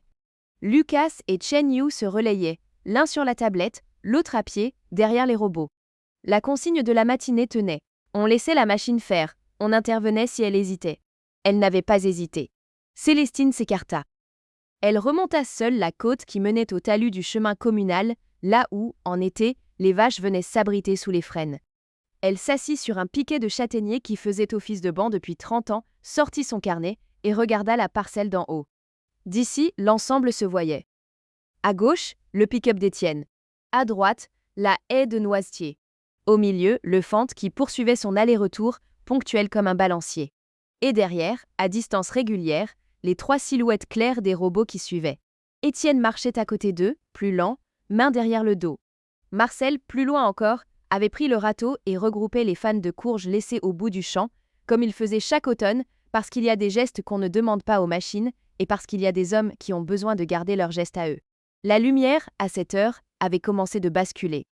[SPEAKER 1] Lucas et Chen Yu se relayaient, l'un sur la tablette, l'autre à pied, derrière les robots. La consigne de la matinée tenait. On laissait la machine faire, on intervenait si elle hésitait. Elle n'avait pas hésité. Célestine s'écarta. Elle remonta seule la côte qui menait au talus du chemin communal, là où, en été, les vaches venaient s'abriter sous les frênes. Elle s'assit sur un piquet de châtaignier qui faisait office de banc depuis 30 ans, sortit son carnet et regarda la parcelle d'en haut. D'ici, l'ensemble se voyait. À gauche, le pick-up d'Étienne. À droite, la haie de noisetiers. Au milieu, le Fendt qui poursuivait son aller-retour, ponctuel comme un balancier. Et derrière, à distance régulière, les 3 silhouettes claires des robots qui suivaient. Étienne marchait à côté d'eux, plus lent, main derrière le dos. Marcel, plus loin encore, avait pris le râteau et regroupait les fans de courge laissés au bout du champ, comme il faisait chaque automne, parce qu'il y a des gestes qu'on ne demande pas aux machines, et parce qu'il y a des hommes qui ont besoin de garder leurs gestes à eux. La lumière, à cette heure, avait commencé de basculer.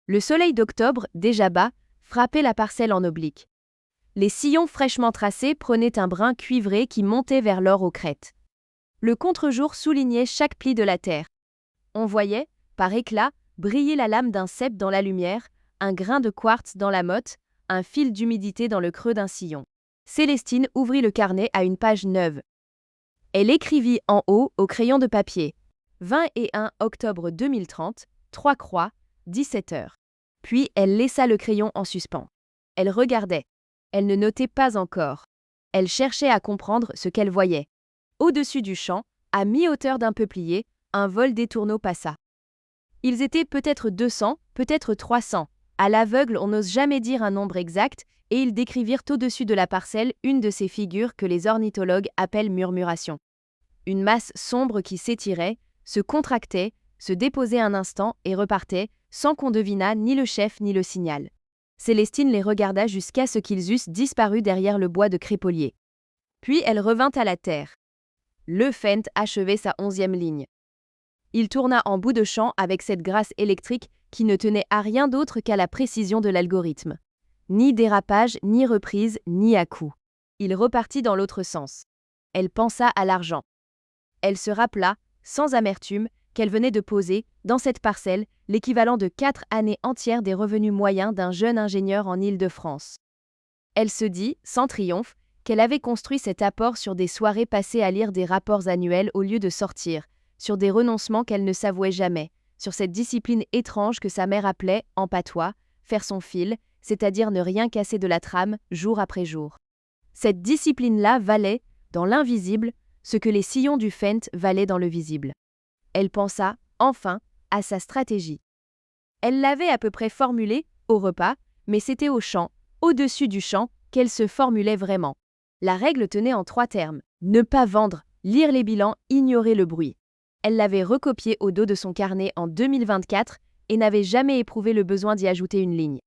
[SPEAKER 1] Le soleil d'octobre, déjà bas, frappait la parcelle en oblique. Les sillons fraîchement tracés prenaient un brin cuivré qui montait vers l'or aux crêtes. Le contre-jour soulignait chaque pli de la terre. On voyait, par éclat, briller la lame d'un cep dans la lumière, un grain de quartz dans la motte, un fil d'humidité dans le creux d'un sillon. Célestine ouvrit le carnet à une page neuve. Elle écrivit en haut au crayon de papier. 21 octobre 2030, 3 croix, 17 heures. Puis elle laissa le crayon en suspens. Elle regardait. Elle ne notait pas encore. Elle cherchait à comprendre ce qu'elle voyait. Au-dessus du champ, à mi-hauteur d'un peuplier, un vol d'étourneaux passa. Ils étaient peut-être 200, peut-être 300. À l'aveugle, on n'ose jamais dire un nombre exact, et ils décrivirent au-dessus de la parcelle une de ces figures que les ornithologues appellent murmuration. Une masse sombre qui s'étirait, se contractait, se déposait un instant et repartait, sans qu'on devinât ni le chef ni le signal. Célestine les regarda jusqu'à ce qu'ils eussent disparu derrière le bois de crépolier. Puis elle revint à la terre. Le Fendt achevait sa 11e ligne. Il tourna en bout de champ avec cette grâce électrique qui ne tenait à rien d'autre qu'à la précision de l'algorithme. Ni dérapage, ni reprise, ni à-coup. Il repartit dans l'autre sens. Elle pensa à l'argent. Elle se rappela, sans amertume, qu'elle venait de poser, dans cette parcelle, l'équivalent de 4 années entières des revenus moyens d'un jeune ingénieur en Île-de-France. Elle se dit, sans triomphe, qu'elle avait construit cet apport sur des soirées passées à lire des rapports annuels au lieu de sortir, sur des renoncements qu'elle ne s'avouait jamais, sur cette discipline étrange que sa mère appelait, en patois, faire son fil, c'est-à-dire ne rien casser de la trame, jour après jour. Cette discipline-là valait, dans l'invisible, ce que les sillons du Fendt valaient dans le visible. Elle pensa, enfin, à sa stratégie. Elle l'avait à peu près formulée, au repas, mais c'était au champ, au-dessus du champ, qu'elle se formulait vraiment. La règle tenait en 3 termes. Ne pas vendre, lire les bilans, ignorer le bruit. Elle l'avait recopié au dos de son carnet en 2024 et n'avait jamais éprouvé le besoin d'y ajouter une ligne.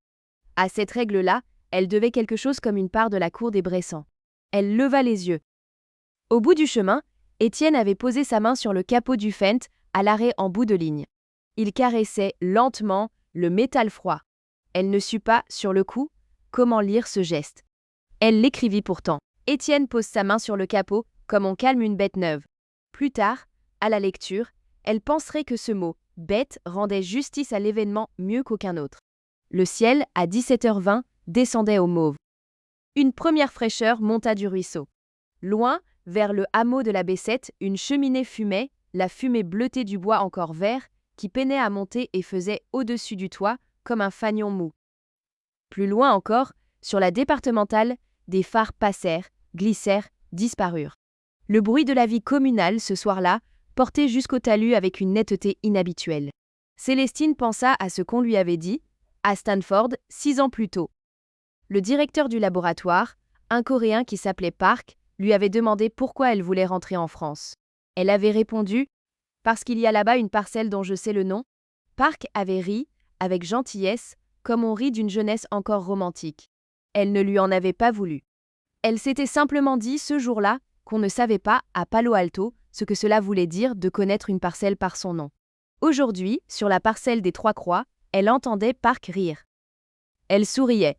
[SPEAKER 1] À cette règle-là, elle devait quelque chose comme une part de la cour des Bressans. Elle leva les yeux. Au bout du chemin, Étienne avait posé sa main sur le capot du Fendt, à l'arrêt en bout de ligne. Il caressait lentement le métal froid. Elle ne sut pas, sur le coup, comment lire ce geste. Elle l'écrivit pourtant. Étienne pose sa main sur le capot, comme on calme une bête neuve. Plus tard, à la lecture, elle penserait que ce mot « bête » rendait justice à l'événement mieux qu'aucun autre. Le ciel, à 17h20, descendait au mauve. Une première fraîcheur monta du ruisseau. Loin, vers le hameau de la Bessette, une cheminée fumait, la fumée bleutée du bois encore vert, qui peinait à monter et faisait au-dessus du toit, comme un fanion mou. Plus loin encore, sur la départementale, des phares passèrent, glissèrent, disparurent. Le bruit de la vie communale, ce soir-là, portait jusqu'au talus avec une netteté inhabituelle. Célestine pensa à ce qu'on lui avait dit, à Stanford, 6 ans plus tôt. Le directeur du laboratoire, un Coréen qui s'appelait Park, lui avait demandé pourquoi elle voulait rentrer en France. Elle avait répondu « Parce qu'il y a là-bas une parcelle dont je sais le nom ». Park avait ri, avec gentillesse, comme on rit d'une jeunesse encore romantique. Elle ne lui en avait pas voulu. Elle s'était simplement dit ce jour-là qu'on ne savait pas, à Palo Alto, ce que cela voulait dire de connaître une parcelle par son nom. Aujourd'hui, sur la parcelle des Trois Croix, elle entendait Park rire. Elle souriait.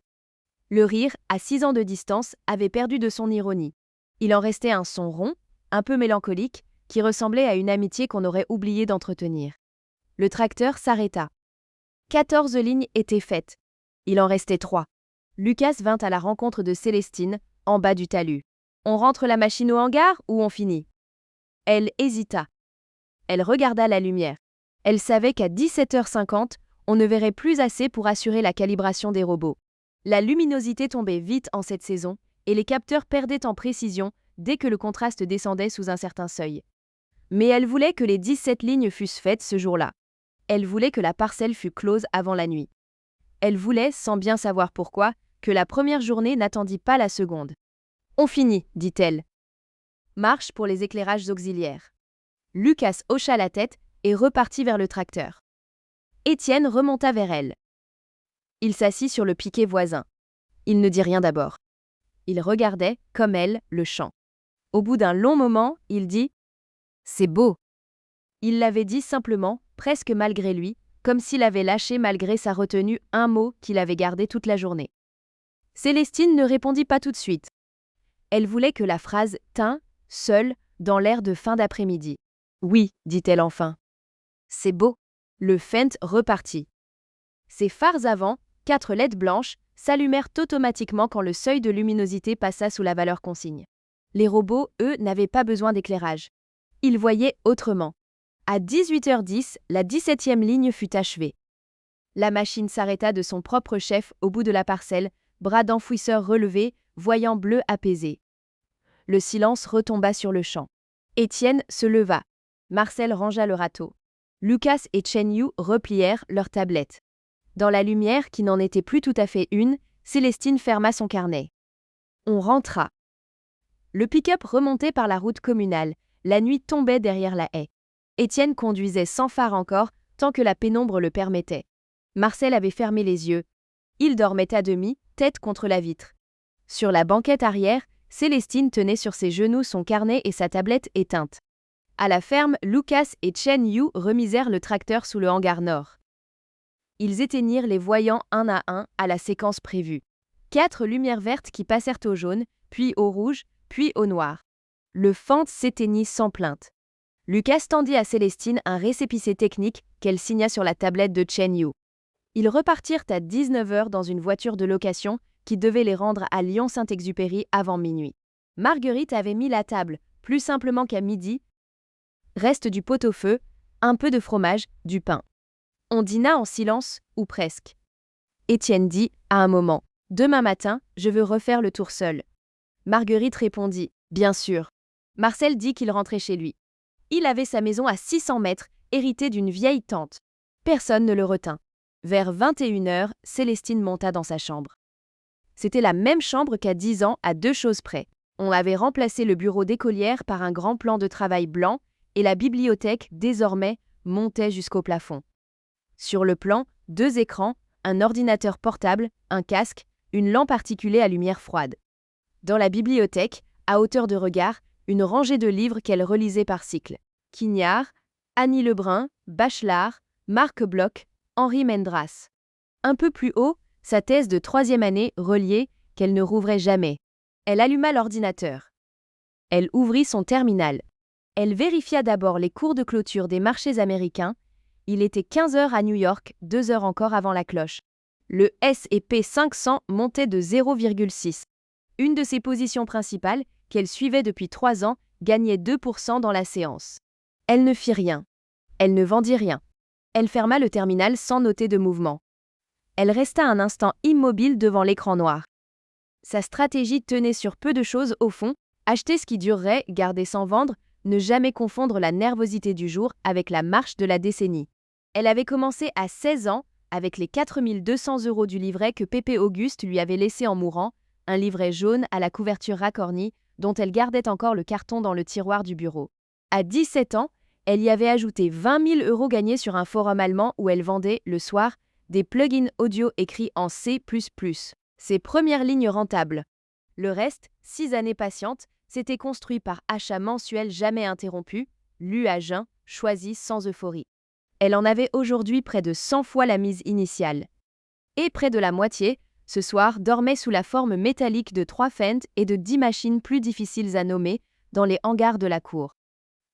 [SPEAKER 1] Le rire, à 6 ans de distance, avait perdu de son ironie. Il en restait un son rond, un peu mélancolique, qui ressemblait à une amitié qu'on aurait oublié d'entretenir. Le tracteur s'arrêta. 14 lignes étaient faites. Il en restait 3. Lucas vint à la rencontre de Célestine, en bas du talus. « On rentre la machine au hangar ou on finit ?» Elle hésita. Elle regarda la lumière. Elle savait qu'à 17h50, on ne verrait plus assez pour assurer la calibration des robots. La luminosité tombait vite en cette saison, et les capteurs perdaient en précision dès que le contraste descendait sous un certain seuil. Mais elle voulait que les 17 lignes fussent faites ce jour-là. Elle voulait que la parcelle fût close avant la nuit. Elle voulait, sans bien savoir pourquoi, que la première journée n'attendît pas la seconde. « On finit, dit-elle. Marche pour les éclairages auxiliaires. » Lucas hocha la tête et repartit vers le tracteur. Étienne remonta vers elle. Il s'assit sur le piquet voisin. Il ne dit rien d'abord. Il regardait, comme elle, le champ. Au bout d'un long moment, il dit « C'est beau !» Il l'avait dit simplement, presque malgré lui, comme s'il avait lâché malgré sa retenue un mot qu'il avait gardé toute la journée. Célestine ne répondit pas tout de suite. Elle voulait que la phrase tint, seule, dans l'air de fin d'après-midi. « Oui, dit-elle enfin. C'est beau. » Le Fent repartit. Ses phares avant, 4 LED blanches, s'allumèrent automatiquement quand le seuil de luminosité passa sous la valeur consigne. Les robots, eux, n'avaient pas besoin d'éclairage. Ils voyaient autrement. À 18h10, la 17e ligne fut achevée. La machine s'arrêta de son propre chef au bout de la parcelle, bras d'enfouisseur relevés, voyant bleu apaisé. Le silence retomba sur le champ. Étienne se leva. Marcel rangea le râteau. Lucas et Chen Yu replièrent leurs tablettes. Dans la lumière qui n'en était plus tout à fait une, Célestine ferma son carnet. On rentra. Le pick-up remontait par la route communale. La nuit tombait derrière la haie. Étienne conduisait sans phare encore, tant que la pénombre le permettait. Marcel avait fermé les yeux. Il dormait à demi, tête contre la vitre. Sur la banquette arrière, Célestine tenait sur ses genoux son carnet et sa tablette éteinte. À la ferme, Lucas et Chen Yu remisèrent le tracteur sous le hangar nord. Ils éteignirent les voyants un à la séquence prévue. 4 lumières vertes qui passèrent au jaune, puis au rouge, puis au noir. Le Fent s'éteignit sans plainte. Lucas tendit à Célestine un récépissé technique qu'elle signa sur la tablette de Chen Yu. Ils repartirent à 19h dans une voiture de location qui devait les rendre à Lyon-Saint-Exupéry avant minuit. Marguerite avait mis la table, plus simplement qu'à midi. Reste du pot-au-feu, un peu de fromage, du pain. On dîna en silence, ou presque. Étienne dit, à un moment, « Demain matin, je veux refaire le tour seul. » Marguerite répondit, « Bien sûr. » Marcel dit qu'il rentrait chez lui. Il avait sa maison à 600 mètres, héritée d'une vieille tante. Personne ne le retint. Vers 21h, Célestine monta dans sa chambre. C'était la même chambre qu'à 10 ans, à 2 choses près. On avait remplacé le bureau d'écolière par un grand plan de travail blanc, et la bibliothèque, désormais, montait jusqu'au plafond. Sur le plan, 2 écrans, un ordinateur portable, un casque, une lampe articulée à lumière froide. Dans la bibliothèque, à hauteur de regard, une rangée de livres qu'elle relisait par cycle. Quignard, Annie Lebrun, Bachelard, Marc Bloch, Henri Mendras. Un peu plus haut, sa thèse de 3e année reliée, qu'elle ne rouvrait jamais. Elle alluma l'ordinateur. Elle ouvrit son terminal. Elle vérifia d'abord les cours de clôture des marchés américains. Il était 15h à New York, 2 heures encore avant la cloche. Le S&P 500 montait de 0,6. Une de ses positions principales, qu'elle suivait depuis 3 ans, gagnait 2% dans la séance. Elle ne fit rien. Elle ne vendit rien. Elle ferma le terminal sans noter de mouvement. Elle resta un instant immobile devant l'écran noir. Sa stratégie tenait sur peu de choses au fond, acheter ce qui durerait, garder sans vendre, ne jamais confondre la nervosité du jour avec la marche de la décennie. Elle avait commencé à 16 ans, avec les 4 200 € du livret que Pépé Auguste lui avait laissé en mourant, un livret jaune à la couverture racornie, dont elle gardait encore le carton dans le tiroir du bureau. À 17 ans, elle y avait ajouté 20 000 € gagnés sur un forum allemand où elle vendait, le soir, des plugins audio écrits en C++. Ses premières lignes rentables. Le reste, 6 années patientes, s'était construit par achats mensuels jamais interrompus, lus à jeun, choisis sans euphorie. Elle en avait aujourd'hui près de 100 fois la mise initiale. Et près de la moitié, ce soir, dormait sous la forme métallique de 3 Fendt et de 10 machines plus difficiles à nommer, dans les hangars de la cour.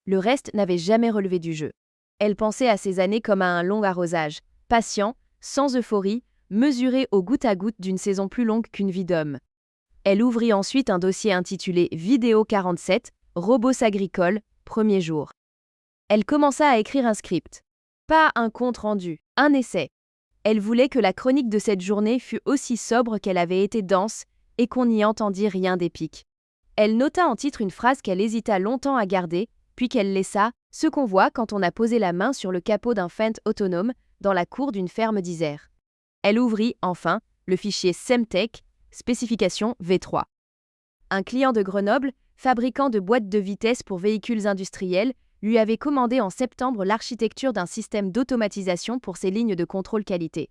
[SPEAKER 1] Le reste n'avait jamais relevé du jeu. Elle pensait à ces années comme à un long arrosage, patient, sans euphorie, mesuré au goutte à goutte d'une saison plus longue qu'une vie d'homme. Elle ouvrit ensuite un dossier intitulé Vidéo 47, Robots agricoles, premier jour. Elle commença à écrire un script. Pas un compte-rendu, un essai. Elle voulait que la chronique de cette journée fût aussi sobre qu'elle avait été dense et qu'on n'y entendît rien d'épique. Elle nota en titre une phrase qu'elle hésita longtemps à garder, puis qu'elle laissa, ce qu'on voit quand on a posé la main sur le capot d'un Fendt autonome dans la cour d'une ferme d'Isère. Elle ouvrit, enfin, le fichier Semtech, spécification V3. Un client de Grenoble, fabricant de boîtes de vitesse pour véhicules industriels, lui avait commandé en septembre l'architecture d'un système d'automatisation pour ses lignes de contrôle qualité.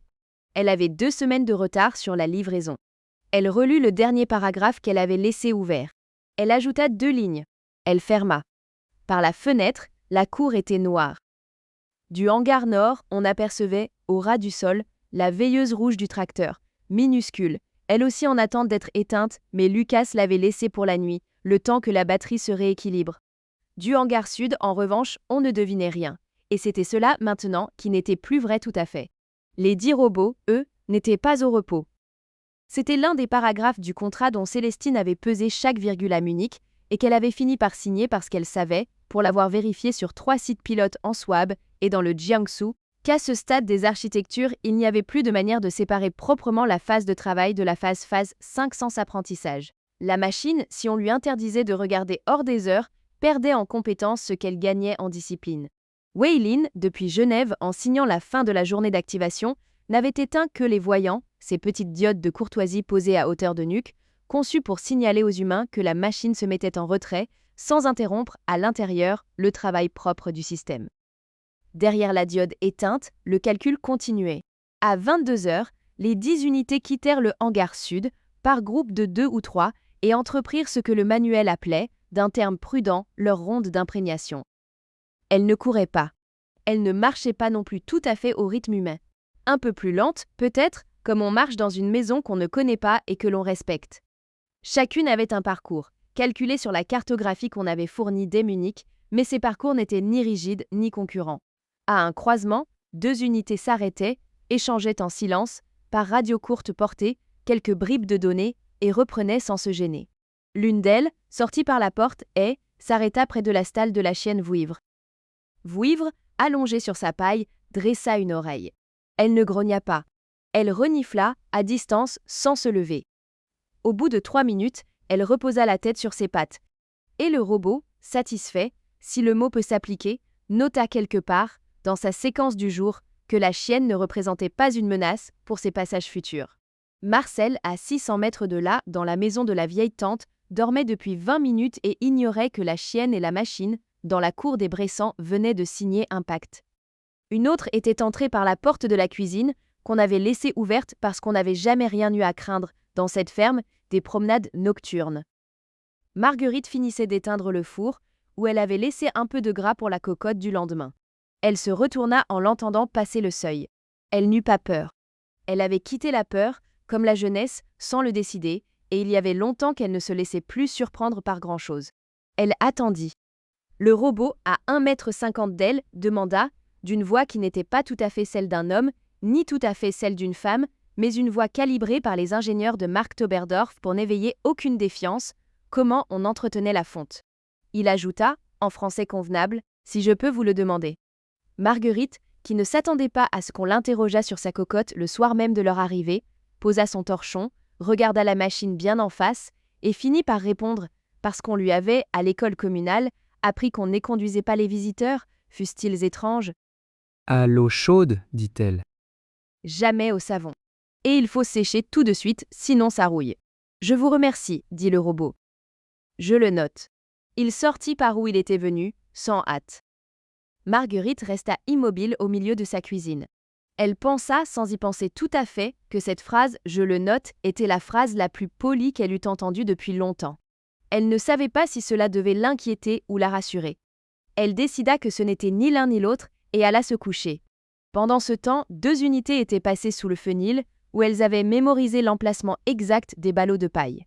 [SPEAKER 1] Elle avait 2 semaines de retard sur la livraison. Elle relut le dernier paragraphe qu'elle avait laissé ouvert. Elle ajouta 2 lignes. Elle ferma. Par la fenêtre, la cour était noire. Du hangar nord, on apercevait, au ras du sol, la veilleuse rouge du tracteur, minuscule, elle aussi en attente d'être éteinte, mais Lucas l'avait laissée pour la nuit, le temps que la batterie se rééquilibre. Du hangar sud, en revanche, on ne devinait rien. Et c'était cela, maintenant, qui n'était plus vrai tout à fait. Les 10 robots, eux, n'étaient pas au repos. C'était l'un des paragraphes du contrat dont Célestine avait pesé chaque virgule à Munich, et qu'elle avait fini par signer parce qu'elle savait, pour l'avoir vérifié sur 3 sites pilotes en Souabe et dans le Jiangsu, qu'à ce stade des architectures, il n'y avait plus de manière de séparer proprement la phase de travail de la phase 5 sans apprentissage. La machine, si on lui interdisait de regarder hors des heures, perdait en compétence ce qu'elle gagnait en discipline. Wei Lin, depuis Genève, en signant la fin de la journée d'activation, n'avait éteint que les voyants, ces petites diodes de courtoisie posées à hauteur de nuque, conçues pour signaler aux humains que la machine se mettait en retrait, sans interrompre, à l'intérieur, le travail propre du système. Derrière la diode éteinte, le calcul continuait. À 22 heures, les 10 unités quittèrent le hangar sud, par groupe de 2 ou 3, et entreprirent ce que le manuel appelait, d'un terme prudent, leur ronde d'imprégnation. Elles ne couraient pas. Elles ne marchaient pas non plus tout à fait au rythme humain. Un peu plus lente, peut-être, comme on marche dans une maison qu'on ne connaît pas et que l'on respecte. Chacune avait un parcours, calculé sur la cartographie qu'on avait fournie dès Munich, mais ces parcours n'étaient ni rigides ni concurrents. À un croisement, 2 unités s'arrêtaient, échangeaient en silence, par radio courte portée, quelques bribes de données, et reprenaient sans se gêner. L'une d'elles, sortie par la porte, s'arrêta près de la stalle de la chienne Vouivre. Vouivre, allongée sur sa paille, dressa une oreille. Elle ne grogna pas. Elle renifla, à distance, sans se lever. Au bout de 3 minutes, elle reposa la tête sur ses pattes. Et le robot, satisfait, si le mot peut s'appliquer, nota quelque part, dans sa séquence du jour, que la chienne ne représentait pas une menace pour ses passages futurs. Marcel, à 600 mètres de là, dans la maison de la vieille tante, dormait depuis 20 minutes et ignorait que la chienne et la machine, dans la cour des Bressans, venaient de signer un pacte. Une autre était entrée par la porte de la cuisine, qu'on avait laissée ouverte parce qu'on n'avait jamais rien eu à craindre, dans cette ferme, des promenades nocturnes. Marguerite finissait d'éteindre le four, où elle avait laissé un peu de gras pour la cocotte du lendemain. Elle se retourna en l'entendant passer le seuil. Elle n'eut pas peur. Elle avait quitté la peur, comme la jeunesse, sans le décider, et il y avait longtemps qu'elle ne se laissait plus surprendre par grand-chose. Elle attendit. Le robot, à 1,50 m d'elle, demanda, d'une voix qui n'était pas tout à fait celle d'un homme, ni tout à fait celle d'une femme, mais une voix calibrée par les ingénieurs de Mark Toberdorf pour n'éveiller aucune défiance, comment on entretenait la fonte. Il ajouta, en français convenable, « Si je peux vous le demander ». Marguerite, qui ne s'attendait pas à ce qu'on l'interrogeât sur sa cocotte le soir même de leur arrivée, posa son torchon, regarda la machine bien en face, et finit par répondre, parce qu'on lui avait, à l'école communale, appris qu'on n'éconduisait pas les visiteurs, fussent-ils étranges.
[SPEAKER 3] À l'eau chaude, dit-elle.
[SPEAKER 1] Jamais au savon. Et il faut sécher tout de suite, sinon ça rouille. Je vous remercie, dit le robot. Je le note. Il sortit par où il était venu, sans hâte. Marguerite resta immobile au milieu de sa cuisine. Elle pensa, sans y penser tout à fait, que cette phrase « je le note » était la phrase la plus polie qu'elle eût entendue depuis longtemps. Elle ne savait pas si cela devait l'inquiéter ou la rassurer. Elle décida que ce n'était ni l'un ni l'autre et alla se coucher. Pendant ce temps, 2 unités étaient passées sous le fenil, où elles avaient mémorisé l'emplacement exact des ballots de paille.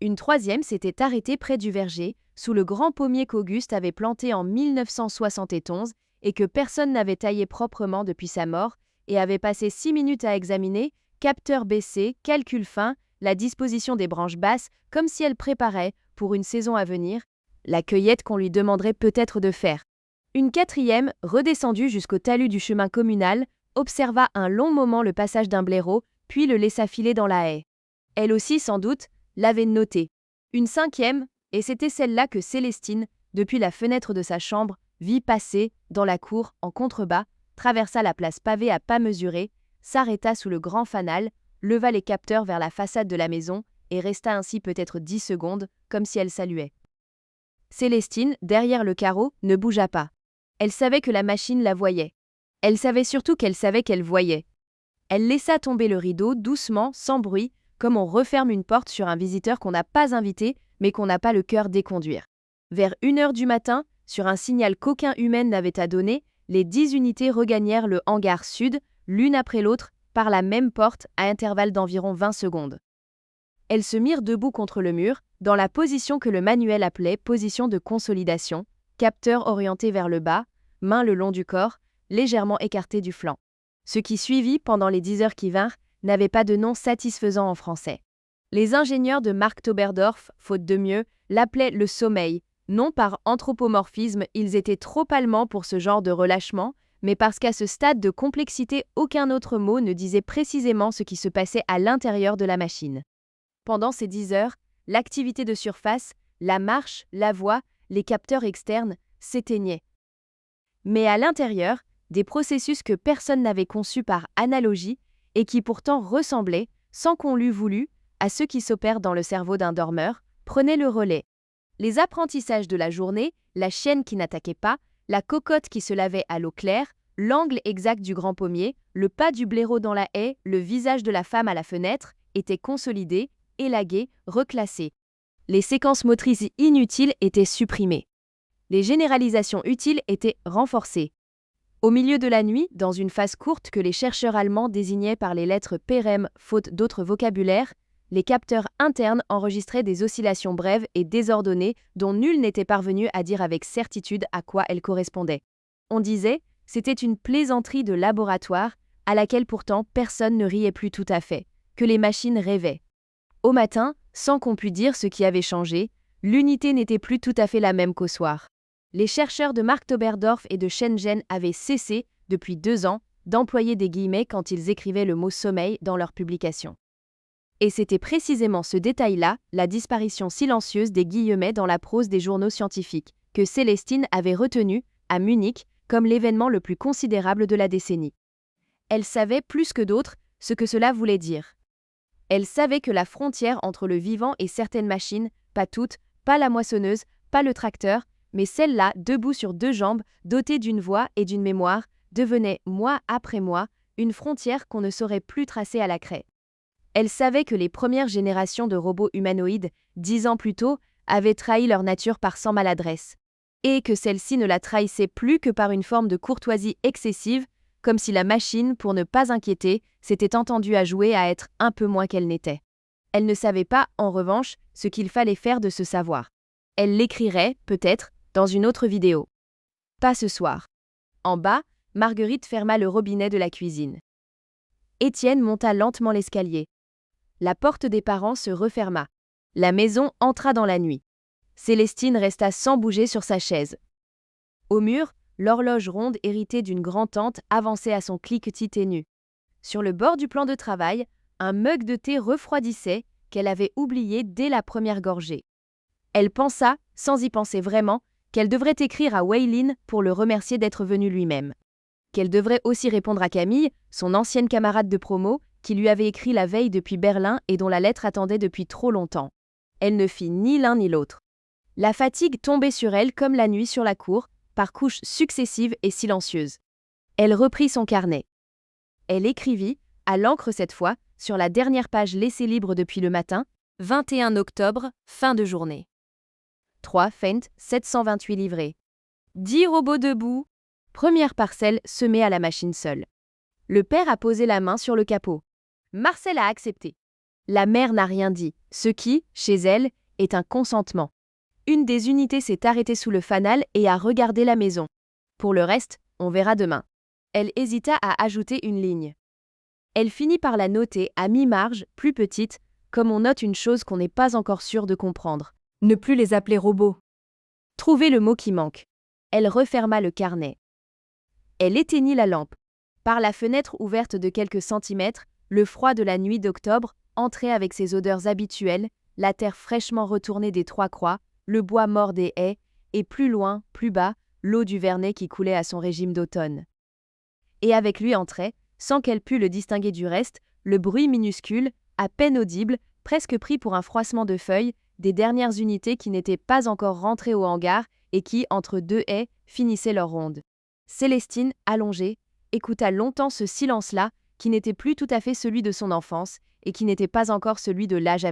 [SPEAKER 1] Une 3e s'était arrêtée près du verger, sous le grand pommier qu'Auguste avait planté en 1971 et que personne n'avait taillé proprement depuis sa mort, et avait passé 6 minutes à examiner, capteur baissé, calcul fin, la disposition des branches basses, comme si elle préparait, pour une saison à venir, la cueillette qu'on lui demanderait peut-être de faire. Une 4e, redescendue jusqu'au talus du chemin communal, observa un long moment le passage d'un blaireau, puis le laissa filer dans la haie. Elle aussi, sans doute, l'avait noté. Une 5e, et c'était celle-là que Célestine, depuis la fenêtre de sa chambre, vit passer, dans la cour, en contrebas, traversa la place pavée à pas mesurés, s'arrêta sous le grand fanal, leva les capteurs vers la façade de la maison, et resta ainsi peut-être 10 secondes, comme si elle saluait. Célestine, derrière le carreau, ne bougea pas. Elle savait que la machine la voyait. Elle savait surtout qu'elle savait qu'elle voyait. Elle laissa tomber le rideau, doucement, sans bruit, comme on referme une porte sur un visiteur qu'on n'a pas invité, mais qu'on n'a pas le cœur d'éconduire. Vers 1h du matin, sur un signal qu'aucun humain n'avait à donner, les 10 unités regagnèrent le hangar sud, l'une après l'autre, par la même porte, à intervalles d'environ 20 secondes. Elles se mirent debout contre le mur, dans la position que le manuel appelait position de consolidation, capteur orienté vers le bas, main le long du corps, légèrement écarté du flanc. Ce qui suivit pendant les 10 heures qui vinrent n'avait pas de nom satisfaisant en français. Les ingénieurs de Mark Toberdorf, faute de mieux, l'appelaient le sommeil. Non par anthropomorphisme, ils étaient trop allemands pour ce genre de relâchement, mais parce qu'à ce stade de complexité, aucun autre mot ne disait précisément ce qui se passait à l'intérieur de la machine. Pendant ces 10 heures, l'activité de surface, la marche, la voix, les capteurs externes s'éteignaient. Mais à l'intérieur, des processus que personne n'avait conçus par analogie et qui pourtant ressemblaient, sans qu'on l'eût voulu, à ceux qui s'opèrent dans le cerveau d'un dormeur, prenaient le relais. Les apprentissages de la journée, la chienne qui n'attaquait pas, la cocotte qui se lavait à l'eau claire, l'angle exact du grand pommier, le pas du blaireau dans la haie, le visage de la femme à la fenêtre, étaient consolidés, élagués, reclassés. Les séquences motrices inutiles étaient supprimées. Les généralisations utiles étaient renforcées. Au milieu de la nuit, dans une phase courte que les chercheurs allemands désignaient par les lettres PREM faute d'autres vocabulaires, les capteurs internes enregistraient des oscillations brèves et désordonnées dont nul n'était parvenu à dire avec certitude à quoi elles correspondaient. On disait, c'était une plaisanterie de laboratoire, à laquelle pourtant personne ne riait plus tout à fait, que les machines rêvaient. Au matin, sans qu'on pût dire ce qui avait changé, l'unité n'était plus tout à fait la même qu'au soir. Les chercheurs de Mark Toberdorf et de Shenzhen avaient cessé, depuis 2 ans, d'employer des guillemets quand ils écrivaient le mot « sommeil » dans leurs publications. Et c'était précisément ce détail-là, la disparition silencieuse des guillemets dans la prose des journaux scientifiques, que Célestine avait retenu, à Munich, comme l'événement le plus considérable de la décennie. Elle savait, plus que d'autres, ce que cela voulait dire. Elle savait que la frontière entre le vivant et certaines machines, pas toutes, pas la moissonneuse, pas le tracteur, mais celle-là, debout sur 2 jambes, dotée d'une voix et d'une mémoire, devenait, mois après mois, une frontière qu'on ne saurait plus tracer à la craie. Elle savait que les premières générations de robots humanoïdes, 10 ans plus tôt, avaient trahi leur nature par 100 maladresses, et que celle-ci ne la trahissait plus que par une forme de courtoisie excessive, comme si la machine, pour ne pas inquiéter, s'était entendue à jouer à être un peu moins qu'elle n'était. Elle ne savait pas, en revanche, ce qu'il fallait faire de ce savoir. Elle l'écrirait, peut-être, dans une autre vidéo. Pas ce soir. En bas, Marguerite ferma le robinet de la cuisine. Étienne monta lentement l'escalier. La porte des parents se referma. La maison entra dans la nuit. Célestine resta sans bouger sur sa chaise. Au mur, l'horloge ronde héritée d'une grand-tante avançait à son cliquetis ténu. Sur le bord du plan de travail, un mug de thé refroidissait qu'elle avait oublié dès la première gorgée. Elle pensa, sans y penser vraiment, qu'elle devrait écrire à Weilin pour le remercier d'être venu lui-même. qu'elle devrait aussi répondre à Camille, son ancienne camarade de promo, qui lui avait écrit la veille depuis Berlin et dont la lettre attendait depuis trop longtemps. Elle ne fit ni l'un ni l'autre. La fatigue tombait sur elle comme la nuit sur la cour, par couches successives et silencieuses. Elle reprit son carnet. Elle écrivit, à l'encre cette fois, sur la dernière page laissée libre depuis le matin, 21 octobre, fin de journée. 3 Fent, 728 livrés. 10 robots debout. Première parcelle semée à la machine seule. Le père a posé la main sur le capot. Marcel a accepté. La mère n'a rien dit, ce qui, chez elle, est un consentement. Une des unités s'est arrêtée sous le fanal et a regardé la maison. Pour le reste, on verra demain. Elle hésita à ajouter une ligne. Elle finit par la noter à mi-marge, plus petite, comme on note une chose qu'on n'est pas encore sûr de comprendre. Ne plus les appeler robots. Trouver le mot qui manque. Elle referma le carnet. Elle éteignit la lampe. Par la fenêtre ouverte de quelques centimètres, le froid de la nuit d'octobre entrait avec ses odeurs habituelles, la terre fraîchement retournée des trois croix, le bois mort des haies, et plus loin, plus bas, l'eau du Vernet qui coulait à son régime d'automne. Et avec lui entrait, sans qu'elle pût le distinguer du reste, le bruit minuscule, à peine audible, presque pris pour un froissement de feuilles, des dernières unités qui n'étaient pas encore rentrées au hangar et qui, entre deux haies, finissaient leur ronde. Célestine, allongée, écouta longtemps ce silence-là, qui n'était plus tout à fait celui de son enfance, et qui n'était pas encore celui de l'âge à venir.